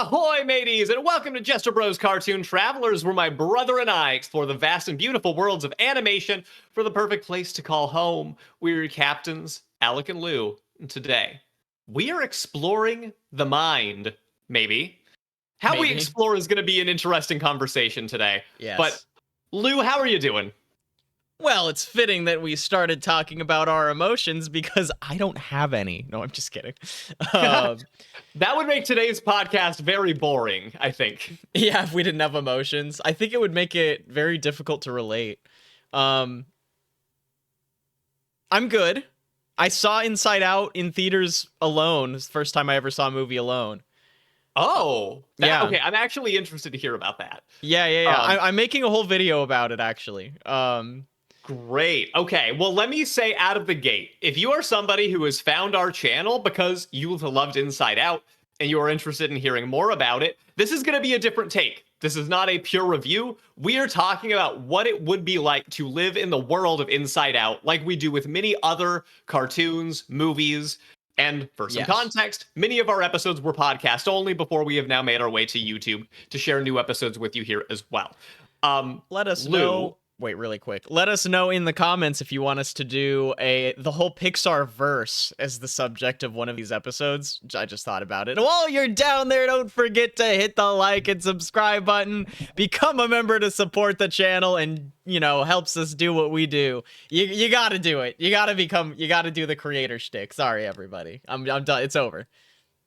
Ahoy, mateys, and welcome to Jester Bros Cartoon Travelers, where my brother and I explore the vast and beautiful worlds of animation for the perfect place to call home. We're your captains, Alec and Lou, and today we are exploring the mind, maybe. How we Maybe. explore is going to be an interesting conversation today. Yes. But, Lou, how are you doing? Well, it's fitting that we started talking about our emotions because I don't have any. No, I'm just kidding. That would make today's podcast very boring, I think. Yeah, if we didn't have emotions, I think it would make it very difficult to relate. I'm good. I saw Inside Out in theaters alone. It's the first time I ever saw a movie alone. Oh, yeah. Okay, I'm actually interested to hear about that. Yeah. I'm making a whole video about it, actually. Great. Okay, well, let me say out of the gate, if you are somebody who has found our channel because you've loved Inside Out and you are interested in hearing more about it, this is going to be a different take. This is not a pure review. We are talking about what it would be like to live in the world of Inside Out, like we do with many other cartoons, movies, and for some context, many of our episodes were podcast only before we have now made our way to YouTube to share new episodes with you here as well. Let us Lou, know. Wait, really quick. Let us know in the comments if you want us to do the whole Pixar verse as the subject of one of these episodes. I just thought about it. While you're down there, don't forget to hit the like and subscribe button. Become a member to support the channel and, helps us do what we do. You got to do it. You got to do the creator shtick. Sorry, everybody. I'm done. It's over.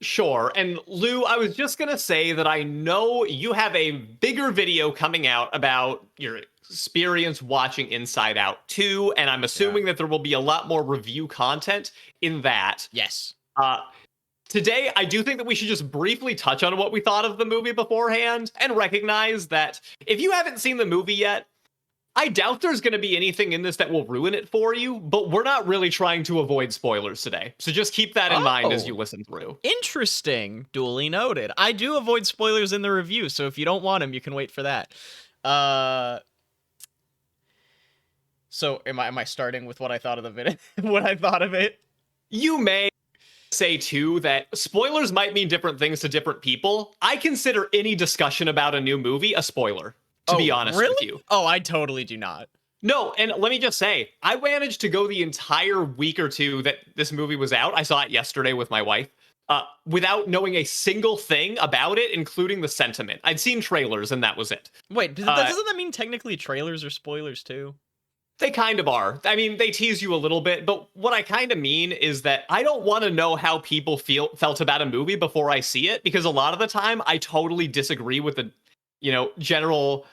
Sure. And Lou, I was just going to say that I know you have a bigger video coming out about your experience watching Inside Out 2, and I'm assuming that there will be a lot more review content in that. Yes. Today, I do think that we should just briefly touch on what we thought of the movie beforehand and recognize that if you haven't seen the movie yet, I doubt there's going to be anything in this that will ruin it for you, but we're not really trying to avoid spoilers today. So just keep that in mind as you listen through. Interesting. Duly noted. I do avoid spoilers in the review, so if you don't want them, you can wait for that. So am I starting with what I thought of the video? What I thought of it? You may say too that spoilers might mean different things to different people. I consider any discussion about a new movie a spoiler, to be honest with you. Oh, I totally do not. No, and let me just say, I managed to go the entire week or two that this movie was out. I saw it yesterday with my wife, without knowing a single thing about it, including the sentiment. I'd seen trailers and that was it. Wait, doesn't that mean technically trailers are spoilers too? They kind of are. I mean, they tease you a little bit, but what I kind of mean is that I don't want to know how people felt about a movie before I see it, because a lot of the time I totally disagree with the, general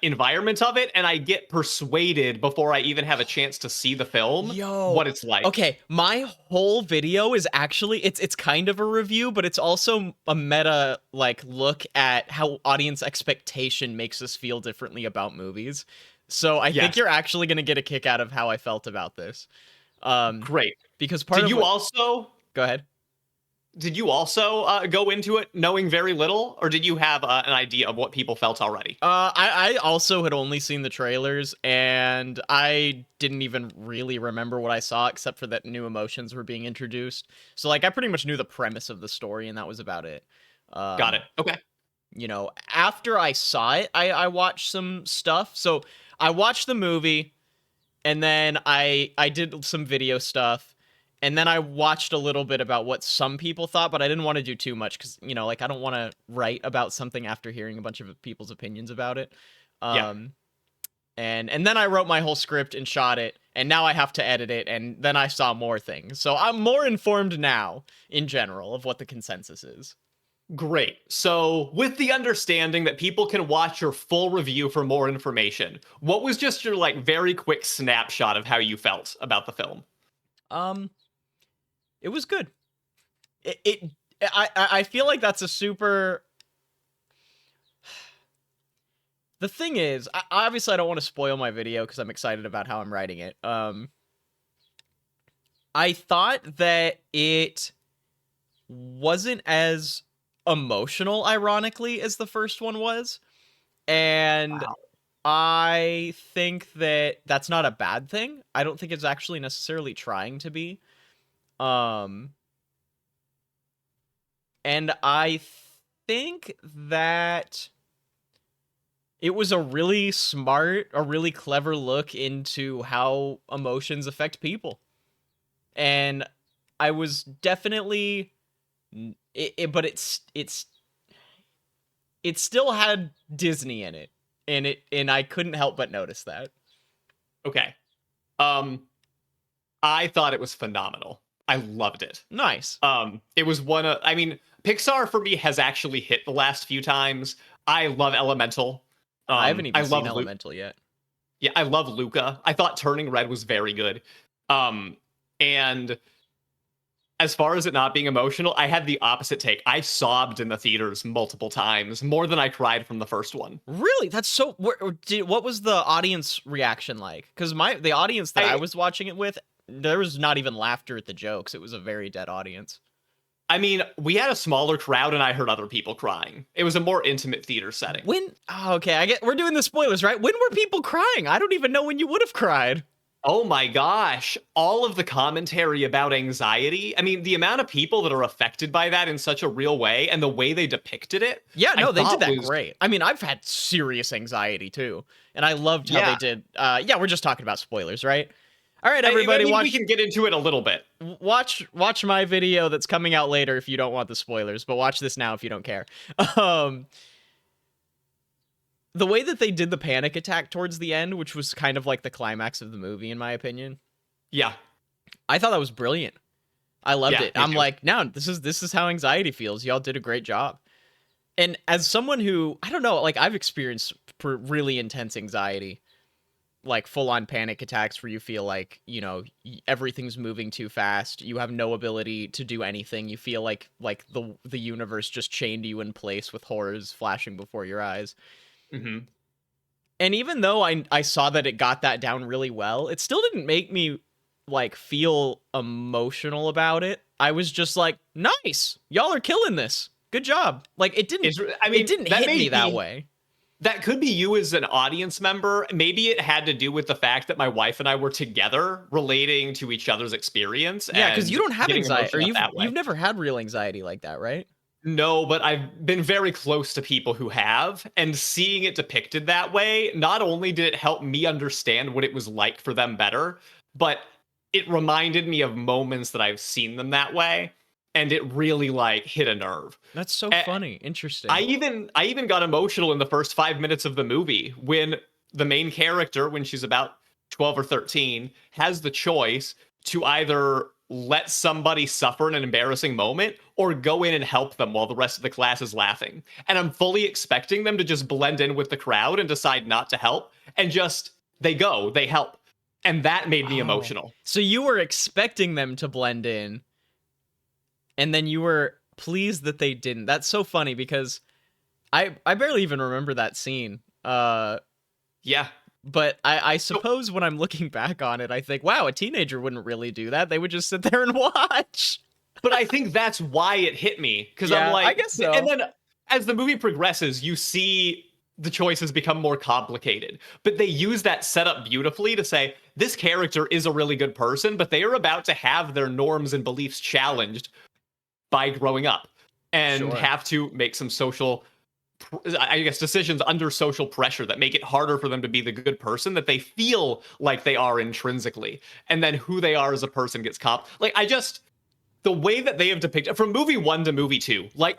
environment of it, and I get persuaded before I even have a chance to see the film what it's like. Okay, my whole video is actually it's kind of a review, but it's also a meta look at how audience expectation makes us feel differently about movies. So I think you're actually going to get a kick out of how I felt about this. Great. Because also go ahead. Did you also go into it knowing very little, or did you have an idea of what people felt already? I also had only seen the trailers, and I didn't even really remember what I saw, except for that new emotions were being introduced. So, I pretty much knew the premise of the story, and that was about it. Got it. Okay. After I saw it, I watched some stuff. So, I watched the movie, and then I did some video stuff. And then I watched a little bit about what some people thought, but I didn't want to do too much because, I don't want to write about something after hearing a bunch of people's opinions about it. And then I wrote my whole script and shot it, and now I have to edit it, and then I saw more things. So I'm more informed now, in general, of what the consensus is. Great. So with the understanding that people can watch your full review for more information, what was just your, very quick snapshot of how you felt about the film? It was good. I feel like that's a super... The thing is, obviously I don't want to spoil my video because I'm excited about how I'm writing it. I thought that it wasn't as emotional, ironically, as the first one was. And I think that that's not a bad thing. I don't think it's actually necessarily trying to be. And I think that it was a really smart, a really clever look into how emotions affect people. And I was definitely but it still had Disney in it. And I couldn't help but notice that. Okay. Um, I thought it was phenomenal. I loved it. Nice. It was one of, I mean, Pixar for me has actually hit the last few times. I love Elemental. I haven't even I seen love Luke. Elemental yet. Yeah, I love Luca. I thought Turning Red was very good. And as far as it not being emotional, I had the opposite take. I sobbed in the theaters multiple times, more than I cried from the first one. Really? That's so. What was the audience reaction like? Because the audience that I was watching it with, there was not even laughter at the jokes. It was a very dead audience. I mean, we had a smaller crowd, and I heard other people crying. It was a more intimate theater setting. Okay, I get. We're doing the spoilers, right? When were people crying? I don't even know when you would have cried. Oh my gosh, all of the commentary about anxiety. I mean, the amount of people that are affected by that in such a real way and the way they depicted it. Yeah, no, they did that was great. I mean, I've had serious anxiety too, and I loved how they did. Yeah, we're just talking about spoilers, right? All right, everybody, I mean, we can get into it a little bit. Watch my video that's coming out later if you don't want the spoilers, but watch this now if you don't care. The way that they did the panic attack towards the end, which was kind of like the climax of the movie, in my opinion. Yeah. I thought that was brilliant. I loved it. I'm too. like, no, this is how anxiety feels. Y'all did a great job. And as someone who, I don't know, like I've experienced really intense anxiety, like full on panic attacks where you feel like, you know, everything's moving too fast. You have no ability to do anything. You feel like the universe just chained you in place with horrors flashing before your eyes. Mm-hmm. And even though I saw that it got that down really well, it still didn't make me like feel emotional about it. I was just like, nice, y'all are killing this. Good job. Like it didn't. It didn't hit me that way. That could be you as an audience member. Maybe it had to do with the fact that my wife and I were together, relating to each other's experience. Yeah, because you don't have anxiety, or you've never had real anxiety like that, right? No, but I've been very close to people who have, and seeing it depicted that way, not only did it help me understand what it was like for them better, but it reminded me of moments that I've seen them that way, and it really like hit a nerve. That's so funny. Interesting. I even got emotional in the first 5 minutes of the movie when the main character, when she's about 12 or 13, has the choice to either let somebody suffer in an embarrassing moment or go in and help them while the rest of the class is laughing. And I'm fully expecting them to just blend in with the crowd and decide not to help, and just they help. And that made me emotional. So you were expecting them to blend in, and then you were pleased that they didn't. That's so funny because I barely even remember that scene. Yeah. But I suppose when I'm looking back on it, I think, wow, a teenager wouldn't really do that. They would just sit there and watch. But I think that's why it hit me. Because Yeah, I'm like, I guess so. And then as the movie progresses, you see the choices become more complicated. But they use that setup beautifully to say, this character is a really good person, but they are about to have their norms and beliefs challenged by growing up and have to make some social, I guess, decisions under social pressure that make it harder for them to be the good person that they feel like they are intrinsically. And then who they are as a person gets the way that they have depicted from movie 1 to movie 2, like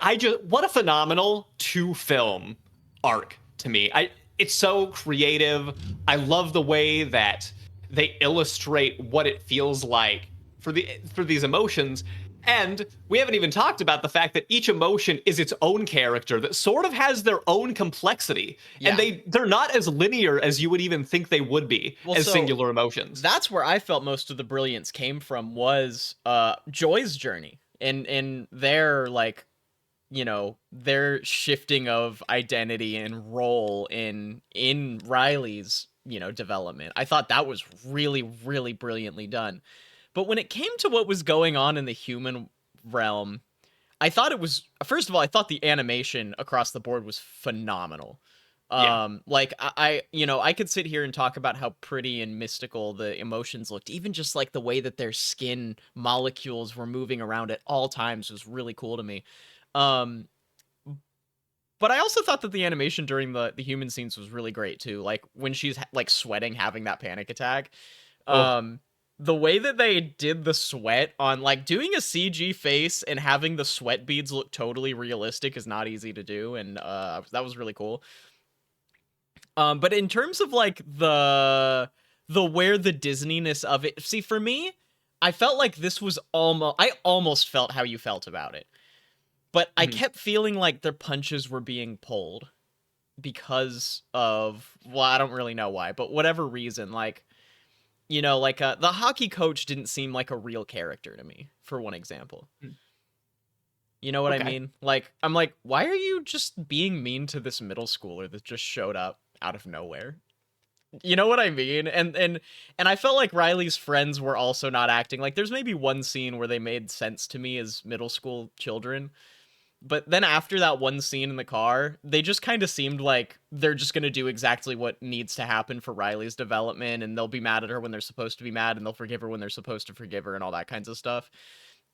what a phenomenal 2-film arc to me. It's so creative. I love the way that they illustrate what it feels like for these emotions. And we haven't even talked about the fact that each emotion is its own character that sort of has their own complexity. Yeah. And they're not as linear as you would even think they would be as singular emotions. That's where I felt most of the brilliance came from, was Joy's journey and their, like, you know, their shifting of identity and role in Riley's, you know, development. I thought that was really, really brilliantly done. But when it came to what was going on in the human realm, I thought it was, first of all, I thought the animation across the board was phenomenal. Like I could sit here and talk about how pretty and mystical the emotions looked. Even just like the way that their skin molecules were moving around at all times was really cool to me. But I also thought that the animation during the human scenes was really great too. Like when she's like sweating, having that panic attack. Oh, Um, the way that they did the sweat on like doing a CG face and having the sweat beads look totally realistic is not easy to do, and that was really cool. But in terms of like the where the Disneyness of it, see for me, I felt like this was almost felt how you felt about it. But I mhm. kept feeling like their punches were being pulled because of, well, I don't really know why, but whatever reason, like, like the hockey coach didn't seem like a real character to me, for one example. Mm. You know what I Okay. mean? Like, I'm like, why are you just being mean to this middle schooler that just showed up out of nowhere? You know what I mean? And I felt like Riley's friends were also not acting. Like there's maybe one scene where they made sense to me as middle school children. But then after that one scene in the car, they just kind of seemed like they're just going to do exactly what needs to happen for Riley's development, and they'll be mad at her when they're supposed to be mad, and they'll forgive her when they're supposed to forgive her, and all that kinds of stuff.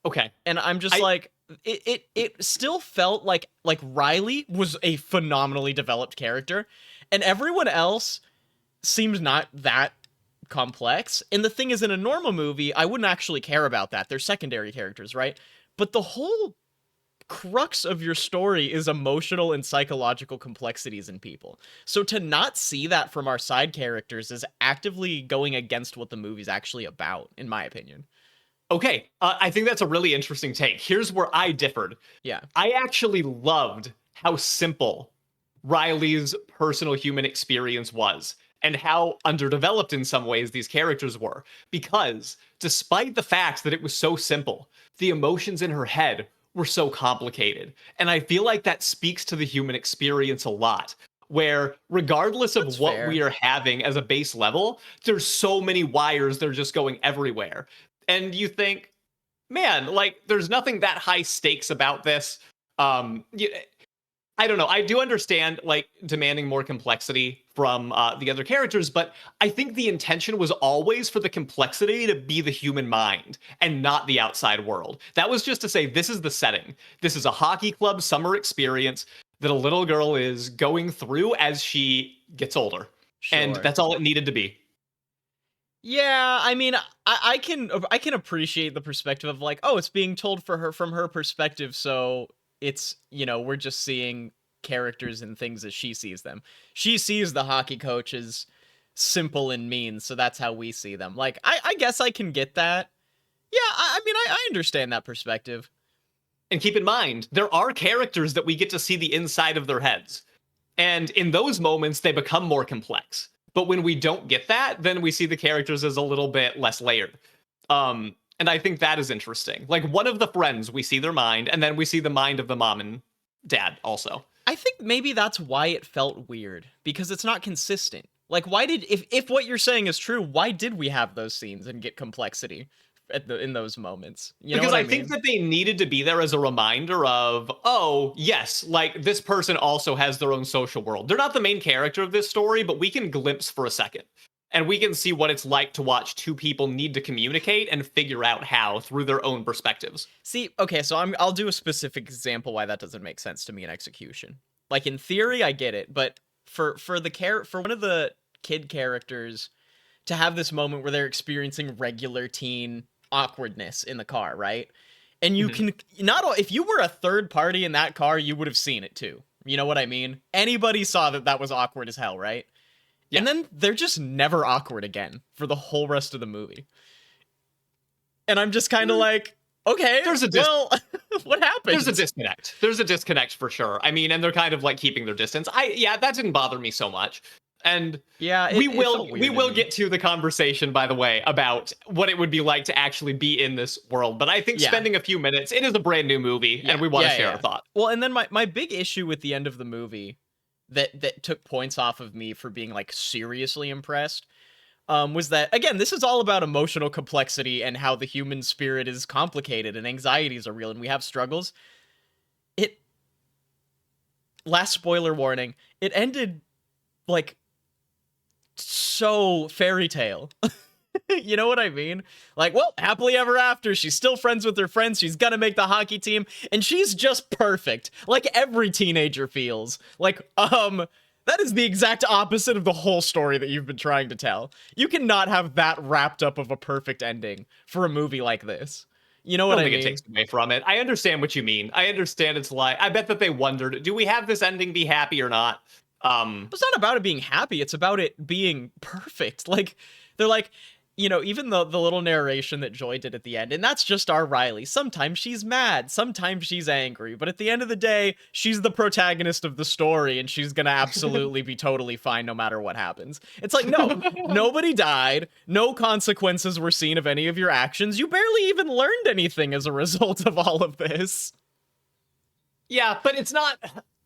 Okay. And I'm just I like, it still felt like Riley was a phenomenally developed character, and everyone else seems not that complex. And the thing is, in a normal movie, I wouldn't actually care about that. They're secondary characters, right? But the whole crux of your story is emotional and psychological complexities in people. So to not see that from our side characters is actively going against what the movie's actually about, in my opinion. okay. I think that's a really interesting take. Here's where I differed. Yeah. I actually loved how simple Riley's personal human experience was and how underdeveloped in some ways these characters were. Because despite the fact that it was so simple, the emotions in her head were so complicated. And I feel like that speaks to the human experience a lot. Where, regardless That's of what we fair. are having as a base level, there's so many wires that are just going everywhere. And you think, man, like there's nothing that high stakes about this. You, I don't know. I do understand like demanding more complexity from the other characters, but I think the intention was always for the complexity to be the human mind and not the outside world. That was just to say this is the setting. This is a hockey club summer experience that a little girl is going through as she gets older. And Sure. that's all it needed to be. Yeah, I mean, I can appreciate the perspective of like, oh, it's being told for her from her perspective, so it's, we're just seeing characters and things as she sees them. She sees the hockey coach as simple and mean, so that's how we see them. Like, I guess I can get that. Yeah, I mean, I understand that perspective. And keep in mind, there are characters that we get to see the inside of their heads. And in those moments, they become more complex. But when we don't get that, then we see the characters as a little bit less layered. And I think that is interesting. Like one of the friends, we see their mind, and then we see the mind of the mom and dad also. I think maybe that's why it felt weird, because it's not consistent. Like, why did, if what you're saying is true, why did we have those scenes and get complexity in those moments? You know Because what I I think mean? that they needed to be there as a reminder of, oh, yes, like this person also has their own social world. They're not the main character of this story, but we can glimpse for a second. And we can see what it's like to watch two people need to communicate and figure out how through their own perspectives. See, okay, so I'll do a specific example why that doesn't make sense to me in execution. Like in theory, I get it, but for one of the kid characters to have this moment where they're experiencing regular teen awkwardness in the car, right? And you Mhm. can not all, if you were a third party in that car, you would have seen it too. You know what I mean? Anybody saw that that was awkward as hell, right? Yeah. And then they're just never awkward again for the whole rest of the movie. And I'm just kind of Mm, like, okay, There's a well, what there's a happened? disconnect. There's a disconnect for sure. I mean, and they're kind of like keeping their distance. Yeah, that didn't bother me so much. And Yeah, we it felt we weird to will me. get to the conversation by the way about what it would be like to actually be in this world. But I think Yeah, spending a few minutes, it is a brand new movie and yeah, we want to yeah, share our yeah. thought. Well, and then my big issue with the end of the movie that took points off of me for being like seriously impressed was that again, this is all about emotional complexity and how the human spirit is complicated and anxieties are real and we have struggles. It last spoiler warning, it ended like so fairy tale. You know what I mean? Like, well, happily ever after, she's still friends with her friends, she's gonna make the hockey team, and she's just perfect. Like every teenager feels. Like, that is the exact opposite of the whole story that you've been trying to tell. You cannot have that wrapped up of a perfect ending for a movie like this. You know I what don't I think it mean? takes away from it. I understand what you mean. I understand it's like, I bet that they wondered, do we have this ending be happy or not? It's not about it being happy, it's about it being perfect. Like, they're like, even the little narration that Joy did at the end, and that's just our Riley. Sometimes she's mad, sometimes she's angry, but at the end of the day, she's the protagonist of the story, and she's gonna absolutely be totally fine no matter what happens. It's like, no, nobody died, no consequences were seen of any of your actions, you barely even learned anything as a result of all of this. Yeah, but it's not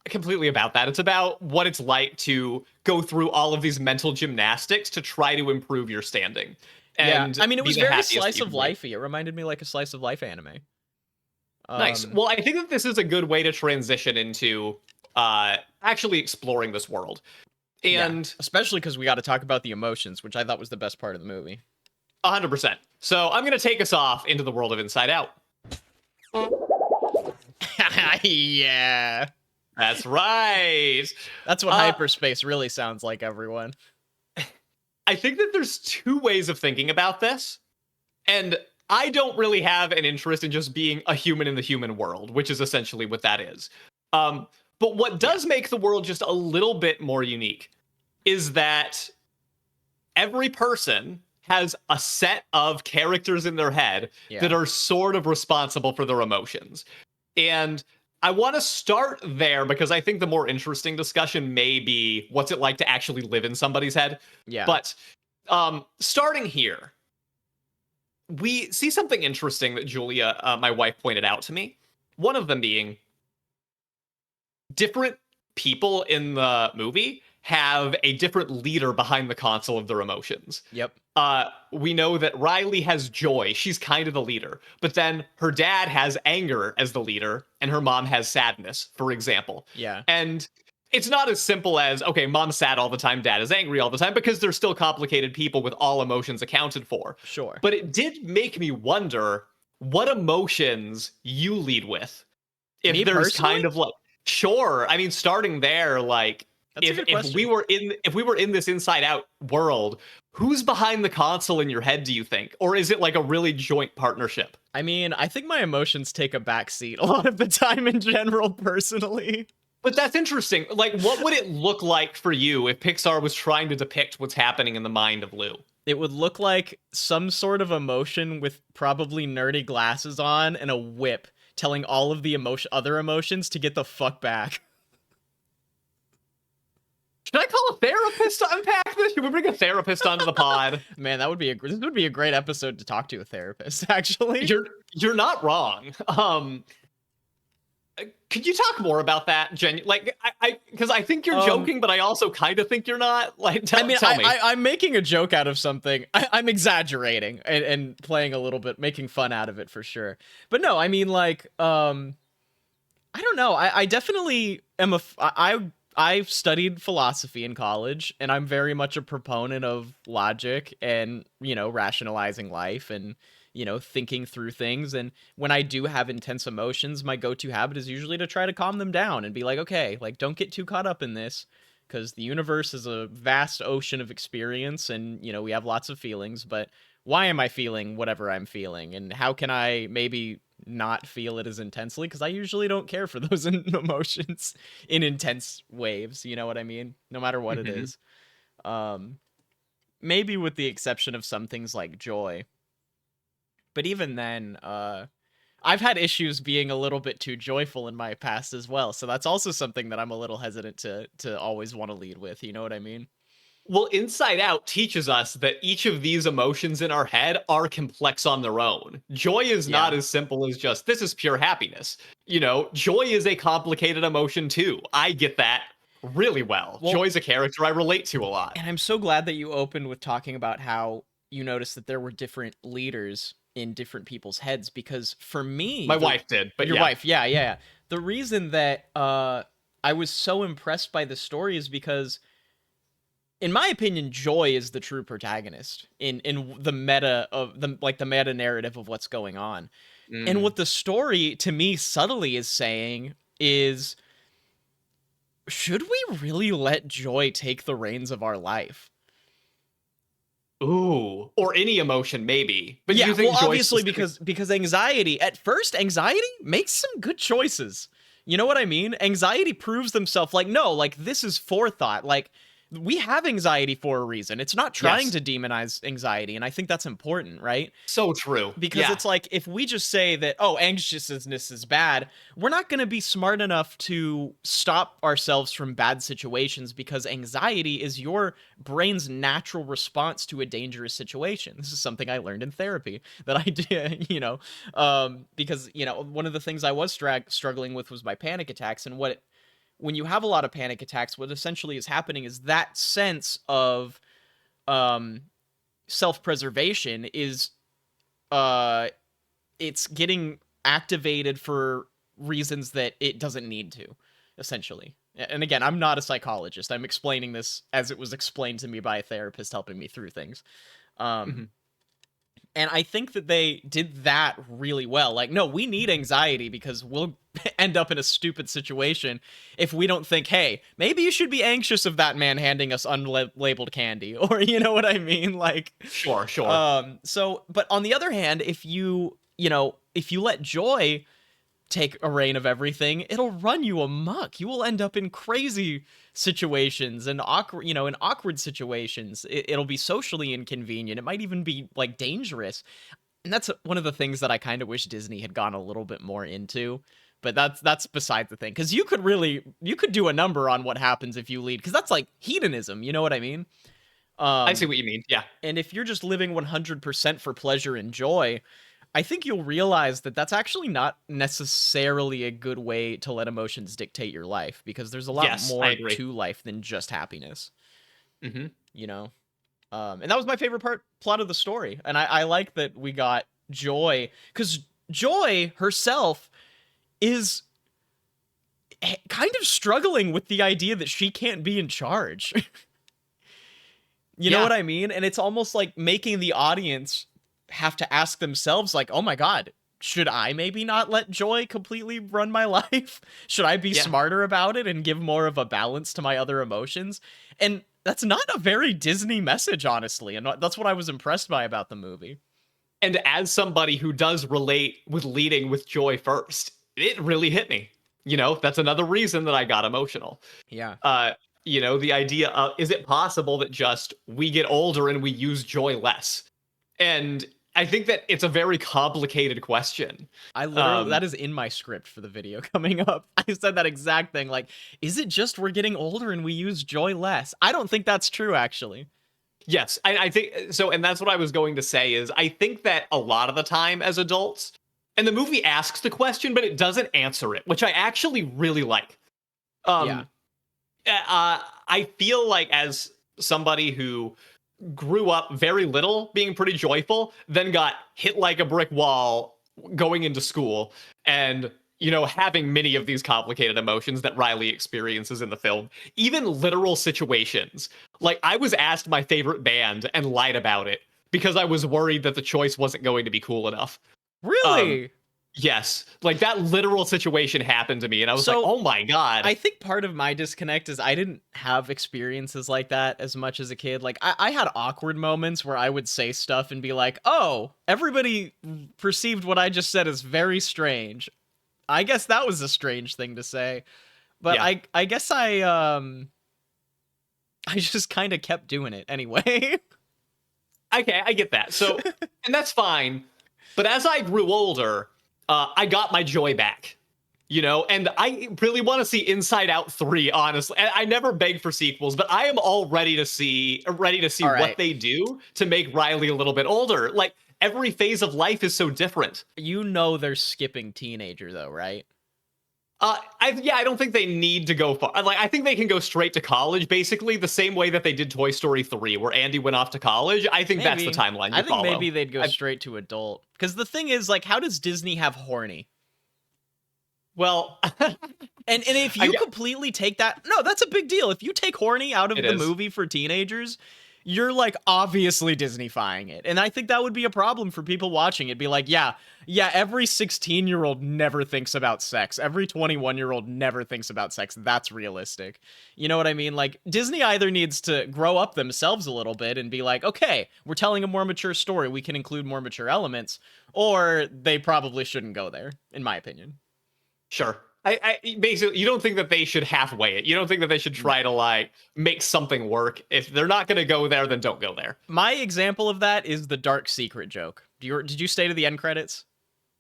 completely about that. It's about what it's like to go through all of these mental gymnastics to try to improve your standing. Yeah, And I mean, it be was the very happiest slice you of can be. lifey. It reminded me like a slice of life anime. Nice. Well, I think that this is a good way to transition into actually exploring this world. Yeah, And especially because we got to talk about the emotions, which I thought was the best part of the movie. 100%. So I'm going to take us off into the world of Inside Out. Yeah, That's right. that's what Uh, hyperspace really sounds like, everyone. I think that there's two ways of thinking about this. And I don't really have an interest in just being a human in the human world, which is essentially what that is. But what does make the world just a little bit more unique is that every person has a set of characters in their head Yeah. that are sort of responsible for their emotions. And I want to start there because I think the more interesting discussion may be what's it like to actually live in somebody's head. Yeah. But starting here, we see something interesting that Julia, my wife, pointed out to me. One of them being different people in the movie have a different leader behind the console of their emotions. Yep. We know that Riley has joy. She's kind of the leader. But then her dad has anger as the leader, and her mom has sadness, for example. Yeah. And it's not as simple as, okay, mom's sad all the time, dad is angry all the time, because they're still complicated people with all emotions accounted for. Sure. But it did make me wonder what emotions you lead with. If Me there's personally? kind of like, sure. I mean, starting there, like, That's a good question. if we were in this Inside Out world, who's behind the console in your head, do you think? Or is it like a really joint partnership? I mean, I think my emotions take a backseat a lot of the time in general, personally. But that's interesting. Like, what would it look like for you if Pixar was trying to depict what's happening in the mind of Lou? It would look like some sort of emotion with probably nerdy glasses on and a whip telling all of the other emotions to get the fuck back. Should I call a therapist to unpack this? Should we bring a therapist onto the pod? Man, this would be a great episode to talk to a therapist, actually. You're not wrong. Could you talk more about that, Like, because I think you're joking, but I also kind of think you're not. Like, tell me. I'm making a joke out of something. I'm exaggerating and playing a little bit, making fun out of it for sure. But no, I mean, like, I don't know. I definitely am I've studied philosophy in college, and I'm very much a proponent of logic and, rationalizing life and, thinking through things. And when I do have intense emotions, my go-to habit is usually to try to calm them down and be like, okay, like, don't get too caught up in this, because the universe is a vast ocean of experience, and, we have lots of feelings, but why am I feeling whatever I'm feeling? And how can I maybe not feel it as intensely? Because I usually don't care for those emotions in intense waves, you know what I mean? No matter what it is. Maybe with the exception of some things like joy. But even then, I've had issues being a little bit too joyful in my past as well. So that's also something that I'm a little hesitant to always want to lead with, you know what I mean? Well, Inside Out teaches us that each of these emotions in our head are complex on their own. Joy is not as simple as just, this is pure happiness. Joy is a complicated emotion too. I get that really well. Joy's a character I relate to a lot. And I'm so glad that you opened with talking about how you noticed that there were different leaders in different people's heads, because for me... My wife did, but your wife, yeah. The reason that I was so impressed by the story is because in my opinion, Joy is the true protagonist in the meta of the meta narrative of what's going on. And Mm. what the story to me subtly is saying is, should we really let Joy take the reins of our life? Ooh, or any emotion maybe. But Yeah, you well, think Joy obviously specific? because anxiety, at first anxiety makes some good choices. You know what I mean? Anxiety proves themselves like, no, like this is forethought. Like we have anxiety for a reason. It's not trying Yes. to demonize anxiety, and I think that's important, right? So true. Because Yeah. it's like if we just say that, oh, anxiousness is bad, we're not going to be smart enough to stop ourselves from bad situations, because anxiety is your brain's natural response to a dangerous situation. This is something I learned in therapy that I did, because one of the things I was struggling with was my panic attacks. And when you have a lot of panic attacks, what essentially is happening is that sense of um self-preservation is uh it's getting activated for reasons that it doesn't need to, essentially. And again, I'm not a psychologist. I'm explaining this as it was explained to me by a therapist helping me through things. Um, Mhm. and I think that they did that really well. Like, no, we need anxiety because we'll end up in a stupid situation if we don't think, hey, maybe you should be anxious of that man handing us unlabeled candy, or you know what I mean? Like, Sure, sure. but on the other hand, if you let Joy take a reign of everything, it'll run you amok. You will end up in crazy situations and awkward situations. It'll be socially inconvenient. It might even be like dangerous. And that's one of the things that I kind of wish Disney had gone a little bit more into. But that's beside the thing, because you could do a number on what happens if you lead, because that's like hedonism. You know what I mean? I see Um, what you mean. Yeah. and if you're just living 100% for pleasure and joy, I think you'll realize that that's actually not necessarily a good way to let emotions dictate your life, because there's a lot Yes, I more agree. to life than just happiness, Hmm. you know? And that was my favorite plot of the story. And I like that we got Joy, because Joy herself is kind of struggling with the idea that she can't be in charge. You know Yeah. what I mean? And it's almost like making the audience have to ask themselves, like, oh my God, should I maybe not let joy completely run my life? Should I be Yeah. smarter about it and give more of a balance to my other emotions? And that's not a very Disney message, honestly. And that's what I was impressed by about the movie. And as somebody who does relate with leading with Joy first, it really hit me. That's another reason that I got emotional. Yeah. Uh, the idea of, is it possible that just we get older and we use joy less? And I think that it's a very complicated question. That Um, is in my script for the video coming up. I said that exact thing. Like, is it just we're getting older and we use joy less? I don't think that's true, actually. yes, I think so. And that's what I was going to say is I think that a lot of the time as adults, and the movie asks the question, but it doesn't answer it, which I actually really like. Yeah. Um, I feel like as somebody who grew up very little being pretty joyful, then got hit like a brick wall going into school, and having many of these complicated emotions that Riley experiences in the film, even literal situations. Like, I was asked my favorite band and lied about it because I was worried that the choice wasn't going to be cool enough. Um, Really? yes, like that literal situation happened to me, and I was like, So oh my god. I think part of my disconnect is I didn't have experiences like that as much as a kid. Like I had awkward moments where I would say stuff and be like, "Oh, everybody perceived what I just said as very strange." I guess that was a strange thing to say, but Yeah. I guess I just kind of kept doing it anyway. Okay, I get that. So, and that's fine. But as I grew older, I got my joy back, and I really want to see Inside Out 3, honestly. I never beg for sequels, but I am all ready to see All what right. they do to make Riley a little bit older. Like, every phase of life is so different. You know they're skipping teenager though, right? I don't think they need to go far. Like, I think they can go straight to college, basically the same way that they did Toy Story 3, where Andy went off to college. I think that's the Maybe. timeline I you think maybe follow. they'd go I, straight to adult. Cuz the thing is, like, how does Disney have horny? Well, And if I you get completely take that, no, that's a big deal. If you take horny out of it the is. movie for teenagers, you're like obviously Disneyfying it. And I think that would be a problem for people watching. It'd be like, yeah, every 16-year-old never thinks about sex. Every 21-year-old never thinks about sex. That's realistic. You know what I mean? Like Disney either needs to grow up themselves a little bit and be like, okay, we're telling a more mature story. We can include more mature elements, or they probably shouldn't go there, in my opinion. Sure. I basically, you don't think that they should halfway it. You don't think that they should No. try to like make something work. If they're not going to go there, then don't go there. My example of that is the dark secret joke. Did you stay to the end credits?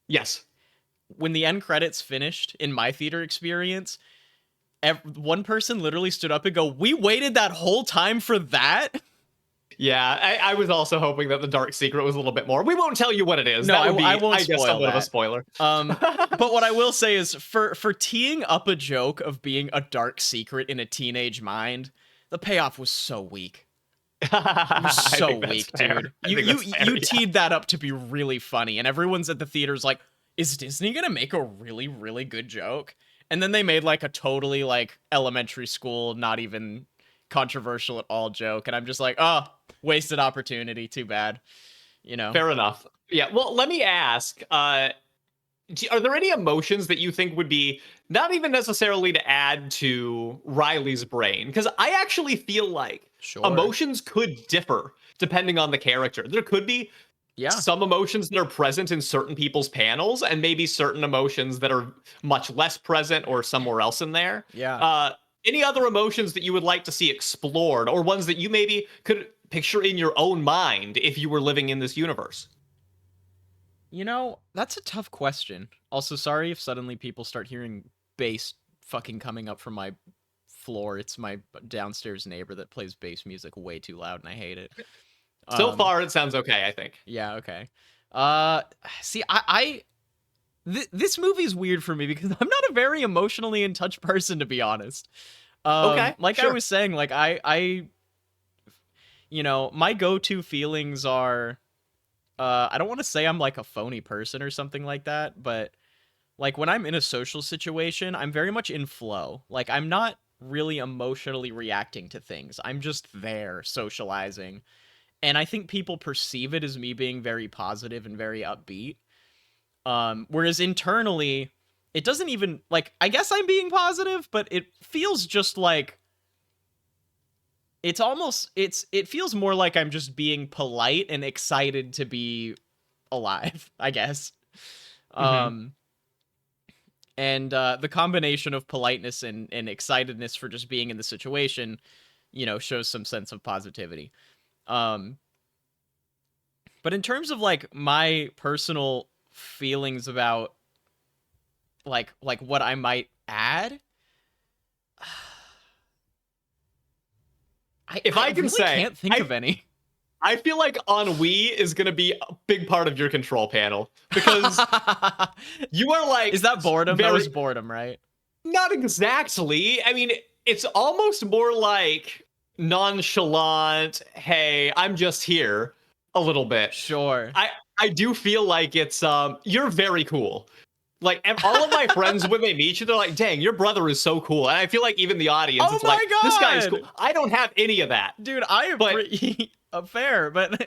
Yes. When the end credits finished in my theater experience, one person literally stood up and go, "We waited that whole time for that?" Yeah, I was also hoping that the dark secret was a little bit more. We won't tell you what it is. No, That would be, I won't I guess, spoil somewhat of a that. spoiler. But what I will say is, for teeing up a joke of being a dark secret in a teenage mind, the payoff was so weak. It was so weak, dude. You teed that up to be really funny, and everyone's at the theaters like, is Disney gonna make a really, really good joke? And then they made like a totally like elementary school, not even controversial at all joke, and I'm just like, oh, wasted opportunity. Too bad. You know. Fair enough. Yeah. Well, let me ask. Are there any emotions that you think would be not even necessarily to add to Riley's brain? Because I actually feel like Sure. emotions could differ depending on the character. There could be some emotions that are present in certain people's panels, and maybe certain emotions that are much less present or somewhere else in there. Yeah. Any other emotions that you would like to see explored, or ones that you maybe could picture in your own mind if you were living in this universe? You know, that's a tough question. Also, sorry if suddenly people start hearing bass fucking coming up from my floor. It's my downstairs neighbor that plays bass music way too loud, and I hate it. So far, it sounds okay, I think. Yeah, okay. See, this movie is weird for me because I'm not a very emotionally in touch person, to be honest. Okay, Like sure. I was saying, like you know, my go-to feelings are, I don't want to say I'm like a phony person or something like that, but like when I'm in a social situation, I'm very much in flow. Like I'm not really emotionally reacting to things. I'm just there socializing. And I think people perceive it as me being very positive and very upbeat. Whereas internally, it doesn't even like, I guess I'm being positive, but it feels just like it feels more like I'm just being polite and excited to be alive, I guess. Mm-hmm. And the combination of politeness and excitedness for just being in the situation, you know, shows some sense of positivity. But in terms of like my personal feelings about like what I might add, If I can really say, can't think of any. I feel like ennui is going to be a big part of your control panel because you are like. Is that boredom? That was boredom, right? Not exactly. I mean, it's almost more like nonchalant, hey, I'm just here a little bit. Sure. I do feel like it's you're very cool. Like all of my friends when they meet you, they're like, "Dang, your brother is so cool." And I feel like even the audience, it's like, "This guy's cool." I don't have any of that, dude. I am pretty fair, but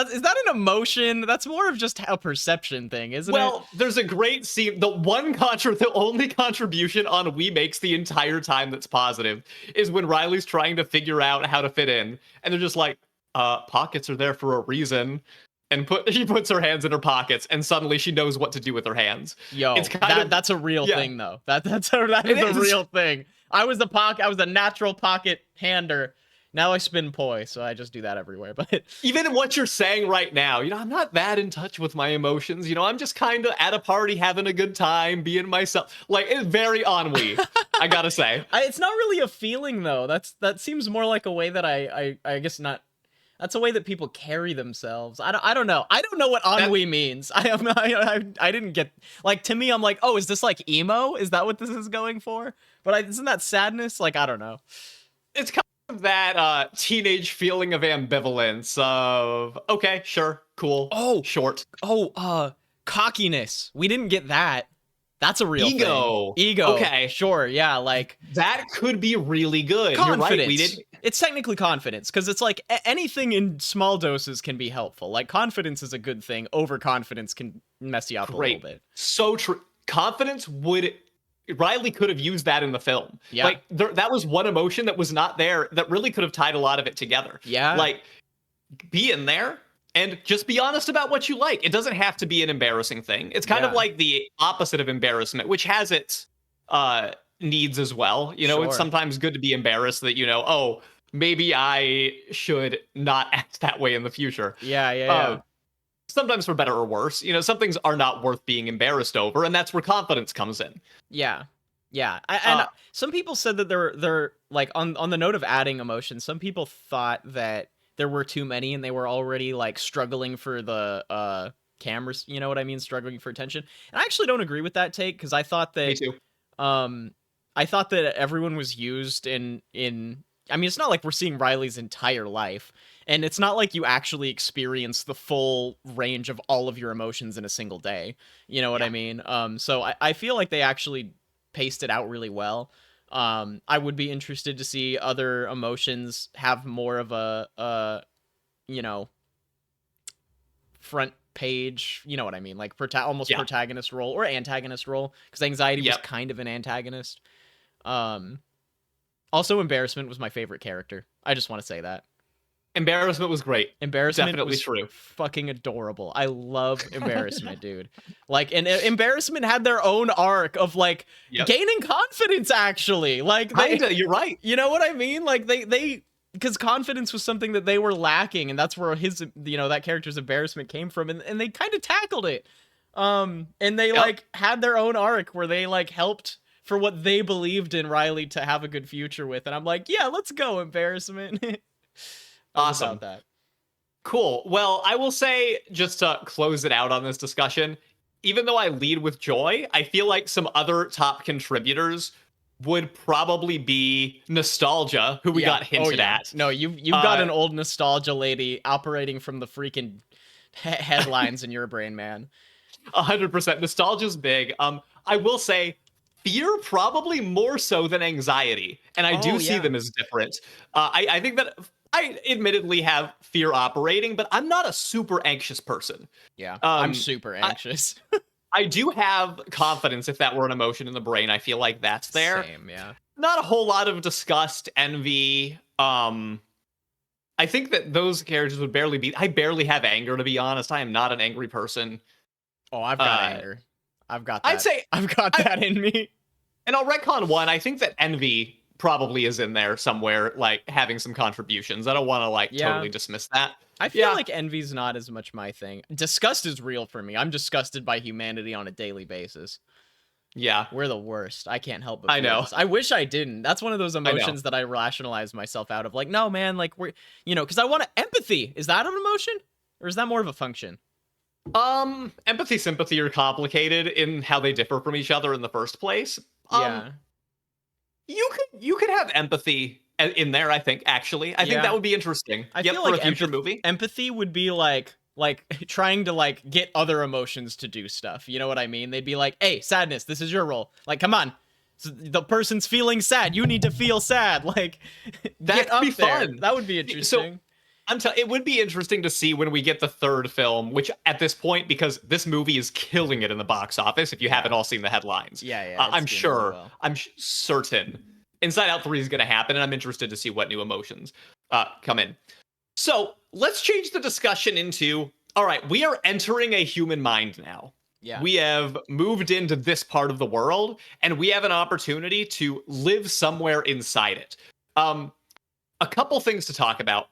is that an emotion? That's more of just a perception thing, isn't it? Well, there's a great scene. The only contribution ennui makes the entire time that's positive is when Riley's trying to figure out how to fit in, and they're just like, "Pockets are there for a reason." And she puts her hands in her pockets, and suddenly she knows what to do with her hands. Yo, it's that's a real thing, though. That is a real thing. I was a natural pocket hander. Now I spin poi, so I just do that everywhere. But even what you're saying right now, you know, I'm not that in touch with my emotions. You know, I'm just kind of at a party having a good time, being myself. Like, it's very ennui, I gotta say. It's not really a feeling, though. That seems more like a way that I guess not. That's a way that people carry themselves. I don't know. I don't know what ennui means. I didn't get, like, to me, I'm like, oh, is this like emo? Is that what this is going for? But isn't that sadness? Like, I don't know. It's kind of that teenage feeling of ambivalence of, okay, sure, cool, short. Cockiness. We didn't get that. That's a real thing. Ego. Ego. Okay. Sure. Yeah. Like That could be really good. confidence. You're right. We did. It's technically confidence because it's like anything in small doses can be helpful. Like confidence is a good thing. Overconfidence can mess you up a little Great. bit. So true. Confidence would. Riley could have used that in the film. Yeah. Like that was one emotion that was not there that really could have tied a lot of it together. Yeah. Like be in there and just be honest about what you like. It doesn't have to be an embarrassing thing. It's kind of like the opposite of embarrassment, which has its needs as well. You know, it's sometimes good to be embarrassed that, you know, oh, maybe I should not act that way in the future. Yeah. Sometimes for better or worse, you know, some things are not worth being embarrassed over, and that's where confidence comes in. Yeah. And some people said that they're like on the note of adding emotions, some people thought that there were too many and they were already like struggling for the cameras, you know what I mean? Struggling for attention. And I actually don't agree with that take because I thought that Me too. I thought that everyone was used in I mean, it's not like we're seeing Riley's entire life. And it's not like you actually experience the full range of all of your emotions in a single day. You know what I mean? So I feel like they actually paced it out really well. I would be interested to see other emotions have more of a you know, front page, you know what I mean? Like almost protagonist role or antagonist role, because anxiety was kind of an antagonist. Also, embarrassment was my favorite character. I just want to say that. Embarrassment was great. Embarrassment Definitely was true. Fucking adorable. I love embarrassment, dude. Like, and embarrassment had their own arc of like gaining confidence. Actually, like, you're right. You know what I mean? Like, they because confidence was something that they were lacking, and that's where his, you know, that character's embarrassment came from, and they kind of tackled it. And they like had their own arc where they like helped for what they believed in Riley to have a good future with, and I'm like, yeah, let's go, embarrassment. Awesome. That. Cool. Well, I will say, just to close it out on this discussion, even though I lead with joy, I feel like some other top contributors would probably be Nostalgia, who we got hinted at. No, you've got an old Nostalgia lady operating from the freaking headlines in your brain, man. 100%. Nostalgia's big. I will say, fear probably more so than anxiety, and I do see them as different. I think that I admittedly have fear operating, but I'm not a super anxious person. Yeah, I'm super anxious. I do have confidence if that were an emotion in the brain. I feel like that's there. Same, yeah. Not a whole lot of disgust, envy. I think that those characters would barely be. I barely have anger, to be honest. I am not an angry person. Oh, I've got anger. I've got that. I'd say I've got that in me. And I'll retcon one. I think that envy probably is in there somewhere, like having some contributions. I don't want to like totally dismiss that. I feel like envy's not as much my thing. Disgust is real for me. I'm disgusted by humanity on a daily basis. Yeah. We're the worst. I can't help but I know. this. I wish I didn't. That's one of those emotions that I rationalize myself out of. Like, no, man, like we're, you know, because I want empathy. Is that an emotion? Or is that more of a function? Empathy, sympathy are complicated in how they differ from each other in the first place. You could have empathy in there, I think, actually. I think that would be interesting. I feel like for a future movie. Empathy would be like trying to like get other emotions to do stuff. You know what I mean? They'd be like, hey, sadness, this is your role. Like, come on. So the person's feeling sad. You need to feel sad. Like, that'd be fun. That would be interesting. So it would be interesting to see when we get the third film, which at this point, because this movie is killing it in the box office, if you haven't all seen the headlines. I'm sure, really well. I'm certain Inside Out 3 is going to happen, and I'm interested to see what new emotions come in. So let's change the discussion into, all right, we are entering a human mind now. Yeah. We have moved into this part of the world, and we have an opportunity to live somewhere inside it. A couple things to talk about.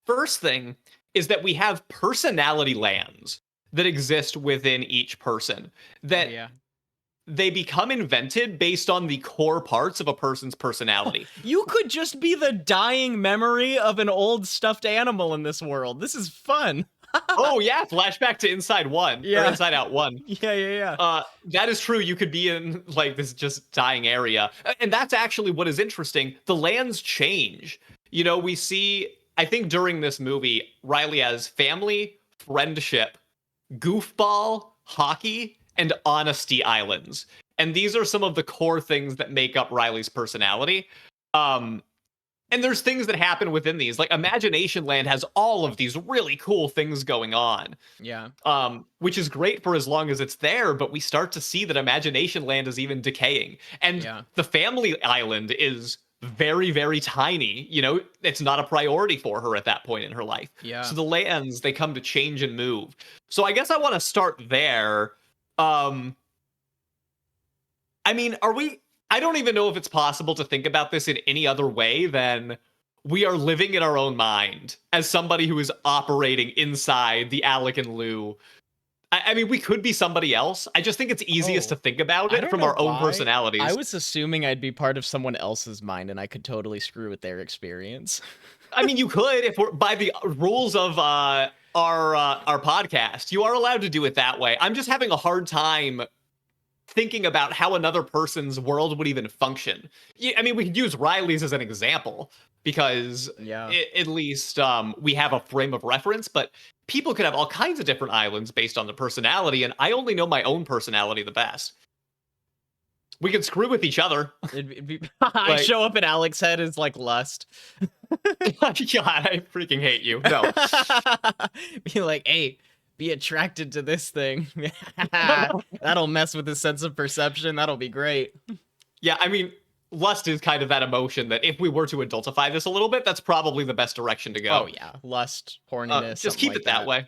First thing is that we have personality lands that exist within each person that they become invented based on the core parts of a person's personality. You could just be the dying memory of an old stuffed animal in this world. This is fun. Oh yeah, flashback to Inside One or Inside Out 1. Yeah. That is true. You could be in like this just dying area, and that's actually what is interesting. The lands change. You know, we see. I think during this movie, Riley has family, friendship, goofball, hockey, and honesty islands. And these are some of the core things that make up Riley's personality. And there's things that happen within these. Like Imagination Land has all of these really cool things going on. Yeah. Which is great for as long as it's there, but we start to see that Imagination Land is even decaying. And the family island is very, very tiny. You know, it's not a priority for her at that point in her life. Yeah. So the lands, they come to change and move. So I guess I want to start there. I mean, I don't even know if it's possible to think about this in any other way than we are living in our own mind as somebody who is operating inside the Alec and Lou. I mean, we could be somebody else. I just think it's easiest to think about it from our own personalities. I was assuming I'd be part of someone else's mind and I could totally screw with their experience. I mean, you could, if we're by the rules of our podcast, you are allowed to do it that way. I'm just having a hard time thinking about how another person's world would even function. I mean, we could use Riley's as an example because at least we have a frame of reference, but people could have all kinds of different islands based on the personality, and I only know my own personality the best. We could screw with each other. I show up in Alec's head as like lust. God, I freaking hate you. No. Be like, hey, be attracted to this thing. That'll mess with his sense of perception. That'll be great. Yeah, I mean, lust is kind of that emotion that if we were to adultify this a little bit, that's probably the best direction to go. Oh yeah, lust, horniness. Just keep like it that way.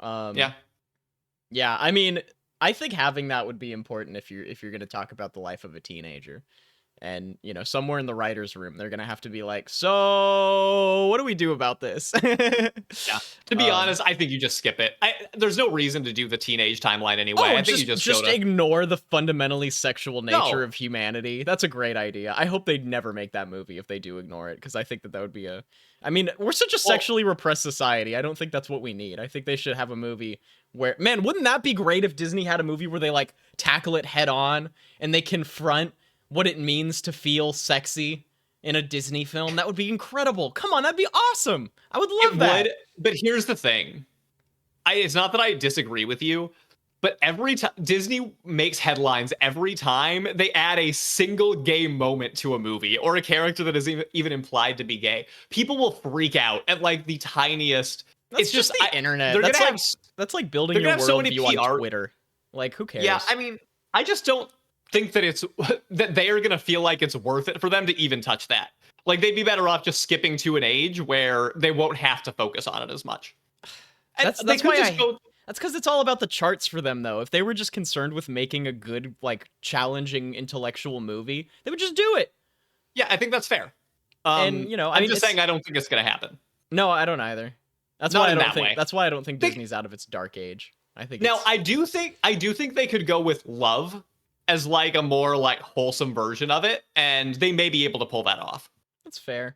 Yeah. I mean, I think having that would be important if you're going to talk about the life of a teenager. And, you know, somewhere in the writer's room, they're going to have to be like, so what do we do about this? Yeah. To be honest, I think you just skip it. There's no reason to do the teenage timeline anyway. I think you just ignore the fundamentally sexual nature of humanity. That's a great idea. I hope they'd never make that movie if they do ignore it, because I think that would be I mean, we're such a sexually repressed society. I don't think that's what we need. I think they should have a movie where, man, wouldn't that be great if Disney had a movie where they like tackle it head on and they confront what it means to feel sexy in a Disney film? That would be incredible. Come on, that'd be awesome. I would love that. But here's the thing. It's not that I disagree with you, but every time Disney makes headlines, every time they add a single gay moment to a movie or a character that is even implied to be gay, people will freak out at like the tiniest. It's just the internet. That's like building your worldview on Twitter. Like, who cares? Yeah, I mean, I just don't think that that they are gonna feel like it's worth it for them to even touch that. Like, they'd be better off just skipping to an age where they won't have to focus on it as much. That's because it's all about the charts for them, though. If they were just concerned with making a good, like, challenging intellectual movie, they would just do it. Yeah, I think that's fair. And you know, I'm just saying I don't think it's gonna happen. No, I don't either. That's why I don't think Disney's out of its dark age. I think I do think they could go with love as like a more like wholesome version of it, and they may be able to pull that off. That's fair.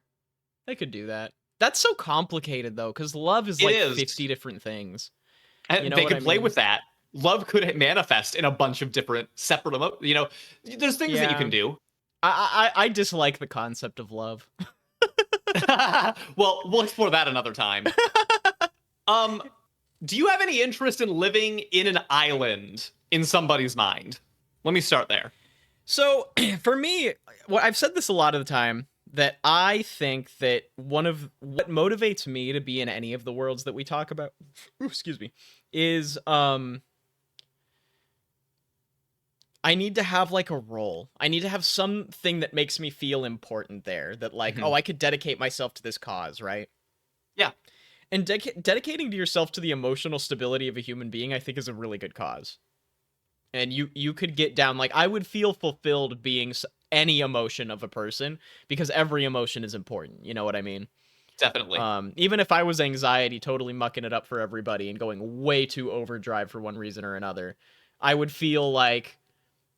They could do that. That's so complicated though, because love is like 50 different things. And they could play with that. Love could manifest in a bunch of different separate there's things that you can do. I dislike the concept of love. Well, we'll explore that another time. Do you have any interest in living in an island in somebody's mind? Let me start there. So, for me, I've said this a lot of the time, that I think that one of what motivates me to be in any of the worlds that we talk about, is I need to have like a role. I need to have something that makes me feel important there, that like, I could dedicate myself to this cause, right? Yeah. And dedicating to yourself to the emotional stability of a human being, I think, is a really good cause. And you could get down, like, I would feel fulfilled being any emotion of a person, because every emotion is important. You know what I mean? Definitely. Even if I was anxiety, totally mucking it up for everybody and going way too overdrive for one reason or another, I would feel like,